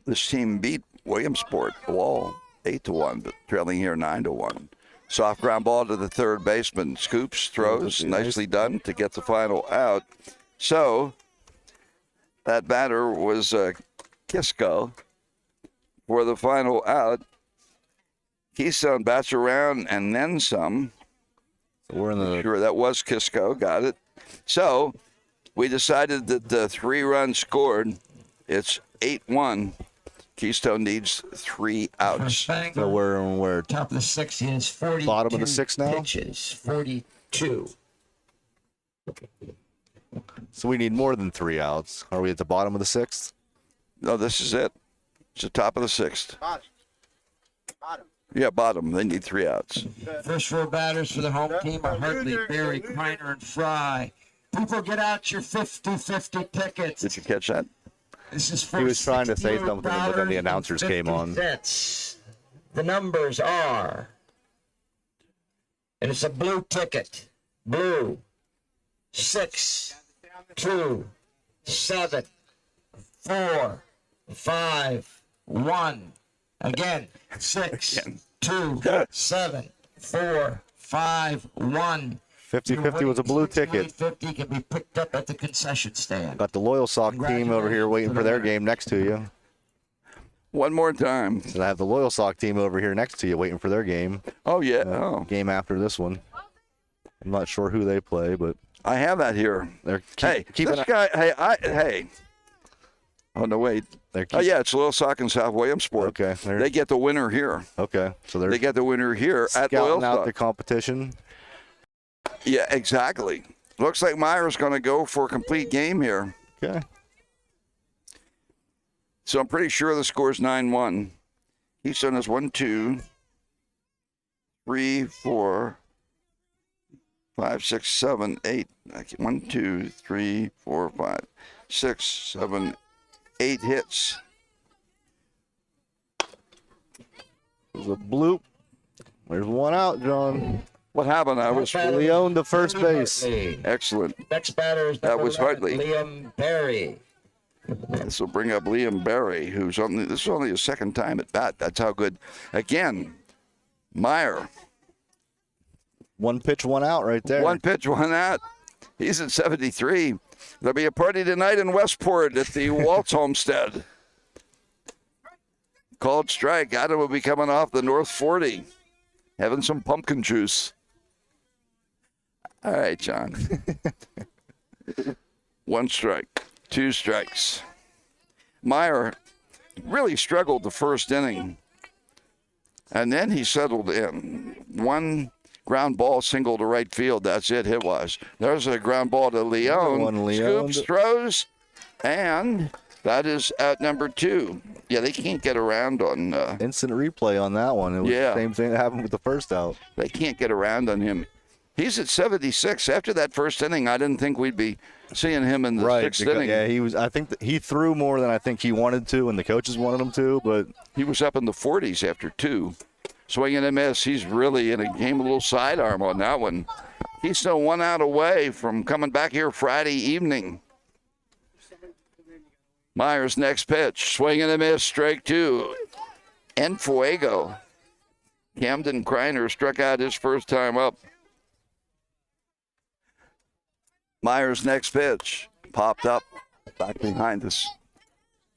This team beat Williamsport, Wall, 8-1, but trailing here 9-1. Soft ground ball to the 3rd baseman. Scoops, throws, nicely done to get the final out. So, that batter was Kisco for the final out. Keystone bats around and then some. So we're in the. Sure, that was Kisco. Got it. So we decided that the 3 runs scored. It's 8-1. Keystone needs 3 outs. So we're top of the 6th. He has 42 bottom of the 6th now. Pitches, 42. So we need more than 3 outs. Are we at the bottom of the 6th? No, this is it. It's the top of the 6th. Bottom. Yeah, bottom. They need 3 outs. First 4 batters for the home team are Hartley, Berry, Kreiner, and Fry. People, get out your 50-50 tickets. Did you catch that? This is for He was trying to say $60 something, but then the announcers came on. Cents. The numbers are, and it's a blue ticket. Blue. 6, 2, 7, 4, 5, 1. Again, 6, 2, 7, 4, 5, 1. 50-50 was a blue ticket. 50 can be picked up at the concession stand. Got the Loyal Sock team over here waiting for their game next to you. One more time. So I have the Loyal Sock team over here next to you waiting for their game. Oh, yeah. Game after this one. I'm not sure who they play, but I have that here. Hey, Oh, no, wait. Oh, yeah, it's Loyal Sock and South Williamsport. Okay. They get the winner here. Okay. So they get the winner here at Loyal Sock. Out the competition. Yeah, exactly. Looks like Meyer's going to go for a complete game here. Okay. So I'm pretty sure the score is 9-1. Keystone has 1, 2, 3, 4, 5, 6, 7, 8. 1, 2, 3, 4, 5, 6, 7, 8 hits. There's a bloop. There's 1 out, John. What happened? I was Leon to first base. Excellent. Next batter is that was Hartley. Liam Berry. This will bring up Liam Berry, this is only his 2nd time at bat. That's how good. Again, Meyer One pitch, one out right there. One pitch, one out. He's at 73. There'll be a party tonight in Westport at the Waltz Homestead. Called strike. Adam will be coming off the North 40, having some pumpkin juice. All right, John. One strike, two strikes. Meyer really struggled the first inning, and then he settled in. One ground ball single to right field. That's it. Hit was. There's a ground ball to Leon. Scoops, throws, and that is at number 2. Yeah, they can't get around on... instant replay on that one. It was the same thing that happened with the first out. They can't get around on him. He's at 76. After that first inning, I didn't think we'd be seeing him in the sixth inning. Yeah, he was. I think he threw more than I think he wanted to, and the coaches wanted him to. But he was up in the 40s after 2. Swing and a miss. He's really in a game, a little sidearm on that one. He's still 1 out away from coming back here Friday evening. Meyer's next pitch. Swing and a miss. Strike 2. En fuego. Camden Kreiner struck out his first time up. Meyer's next pitch. Popped up. Back behind us.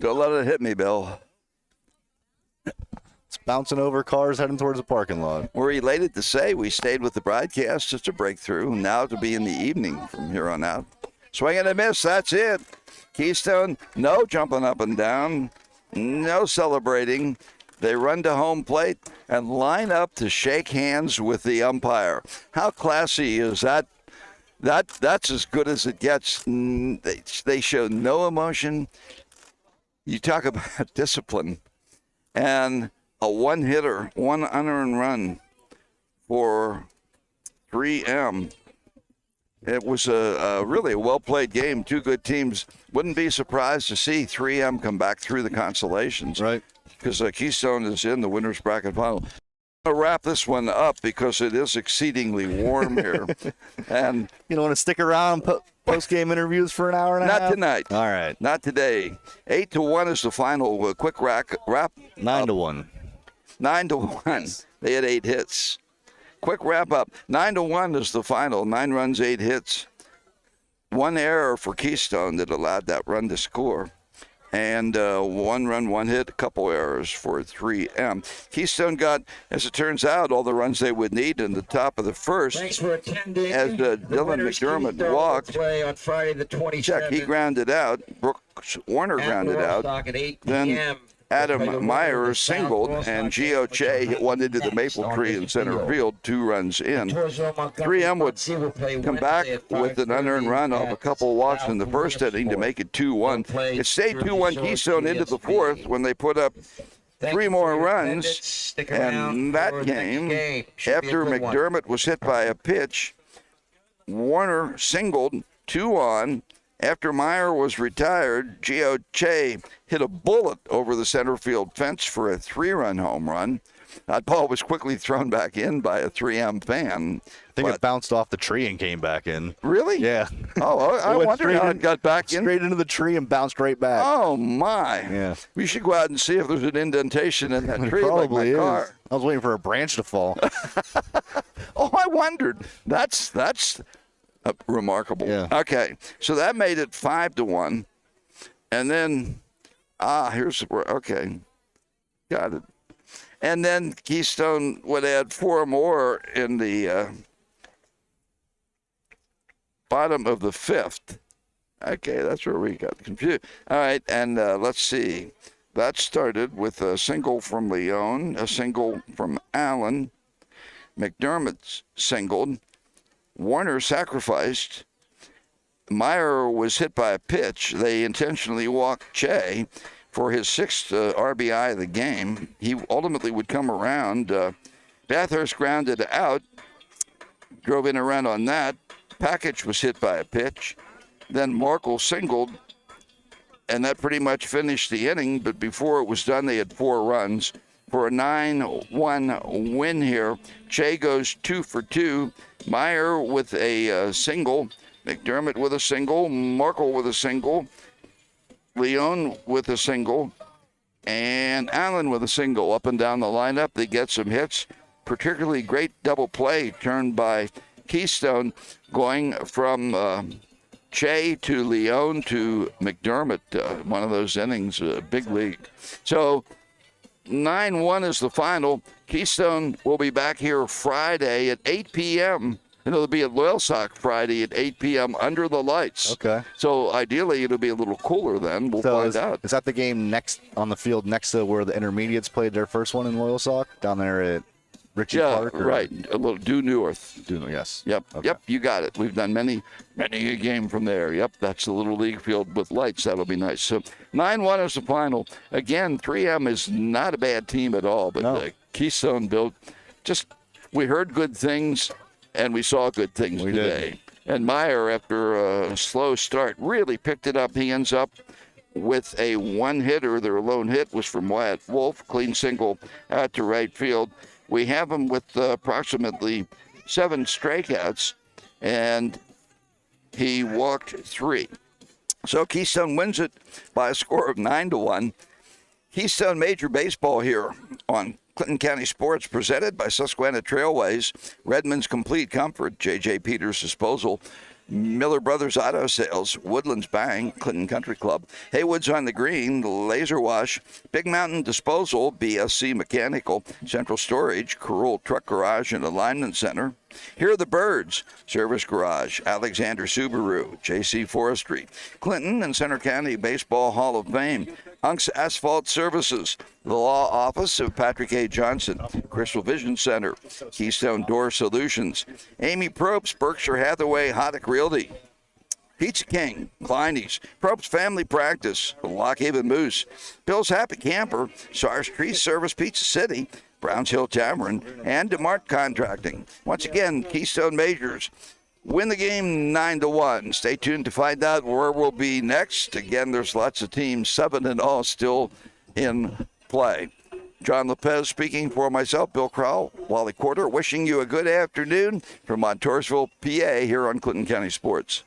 Don't let it hit me, Bill. It's bouncing over cars heading towards the parking lot. We're elated to say we stayed with the broadcast. Just a breakthrough. Now to be in the evening from here on out. Swing and a miss. That's it. Keystone, no jumping up and down. No celebrating. They run to home plate and line up to shake hands with the umpire. How classy is that? That's as good as it gets. They show no emotion. You talk about discipline. And a one-hitter, one unearned run for 3M. It was a really well-played game. Two good teams. Wouldn't be surprised to see 3M come back through the consolations. Right. Because Keystone is in the winner's bracket final. To wrap this one up because it is exceedingly warm here. And you don't want to stick around post-game interviews for an hour and a half? Not tonight. All right. Not today. 8-1 is the final. Quick wrap. 9-1. 9-1. They had 8 hits. Quick wrap up. 9-1 is the final. 9 runs, 8 hits. 1 error for Keystone that allowed that run to score. And 1 run, 1 hit, a couple errors for 3M. Keystone got, as it turns out, all the runs they would need in the top of the first. Thanks for attending. As Dylan McDermott walked. Play on Friday the 27th. Check, he grounded out. Brooks Warner grounded out. Then Adam Meyer singled, and Gio Che hit one into the maple tree in center field, 2 runs in. 3M would come back with an unearned run off a couple walks in the first inning to make it 2-1. It stayed 2-1 Keystone into the 4th when they put up 3 more runs, and that game, after McDermott was hit by a pitch, Warner singled, 2 on. After Meyer was retired, Gio Che hit a bullet over the center field fence for a 3-run home run. That ball was quickly thrown back in by a 3M fan. I think it bounced off the tree and came back in. Really? Yeah. Oh, I wonder how it got back in. Straight into the tree and bounced right back. Oh, my. Yeah. We should go out and see if there's an indentation in that tree like my car. I was waiting for a branch to fall. Oh, I wondered. That's remarkable. Yeah. Okay, so that made it 5-1, and then here's where got it. And then Keystone would add 4 more in the bottom of the 5th. Okay, that's where we got confused. All right, and let's see. That started with a single from Leon, a single from Allen. McDermott singled. Warner sacrificed. Meyer was hit by a pitch. They intentionally walked Che for his 6th RBI of the game. He ultimately would come around. Bathurst grounded out, drove in a run on that. Package was hit by a pitch. Then Markle singled, and that pretty much finished the inning. But before it was done, they had 4 runs for a 9-1 win here. Che goes 2 for 2. Meyer with a single. McDermott with a single. Markle with a single. Leon with a single. And Allen with a single. Up and down the lineup, they get some hits. particularly great double play turned by Keystone, going from Che to Leone to McDermott, one of those innings, big league. So 9-1 is the final. Keystone will be back here Friday at 8 p.m. And it'll be at Loyalsock Friday at 8 p.m. under the lights. Okay. So ideally, it'll be a little cooler then. We'll find out. Is that the game next on the field next to where the Intermediates played their first one in Loyalsock, down there at Ritchie Park? Yeah, right. A little due north. Yes. Yep. Okay. Yep. You got it. We've done many a game from there. Yep. That's the little league field with lights. That'll be nice. So 9-1 is the final. Again, 3M is not a bad team at all, but Keystone built. We heard good things. And we saw good things today. And Meyer, after a slow start, really picked it up. He ends up with a one-hitter. Their lone hit was from Wyatt Wolf, clean single out to right field. We have him with approximately 7 strikeouts, and he walked 3. So Keystone wins it by a score of 9-1. Keystone Major Baseball here on Clinton County Sports, presented by Susquehanna Trailways, Redmond's Complete Comfort, J.J. Peters Disposal, Miller Brothers Auto Sales, Woodlands Bank, Clinton Country Club, Haywood's on the Green, Laser Wash, Big Mountain Disposal, BSC Mechanical, Central Storage, Carroll Truck Garage and Alignment Center. Here are the Birds, Service Garage, Alexander Subaru, J.C. Forestry, Clinton and Center County Baseball Hall of Fame, Unks Asphalt Services, the Law Office of Patrick A. Johnson, Crystal Vision Center, Keystone Door Solutions, Amy Probst, Berkshire Hathaway, Haddock Realty, Pizza King, Kleiny's, Probst Family Practice, Lock Haven Moose, Bill's Happy Camper, SARS Tree Service Pizza City, Browns Hill Tavern, and DeMart Contracting. Once again, Keystone Majors win the game 9-1. Stay tuned to find out where we'll be next. Again, there's lots of teams, 7-0 still in play. John Lopez speaking for myself, Bill Crowell, Wally Quarter, wishing you a good afternoon from Montoursville, PA, here on Clinton County Sports.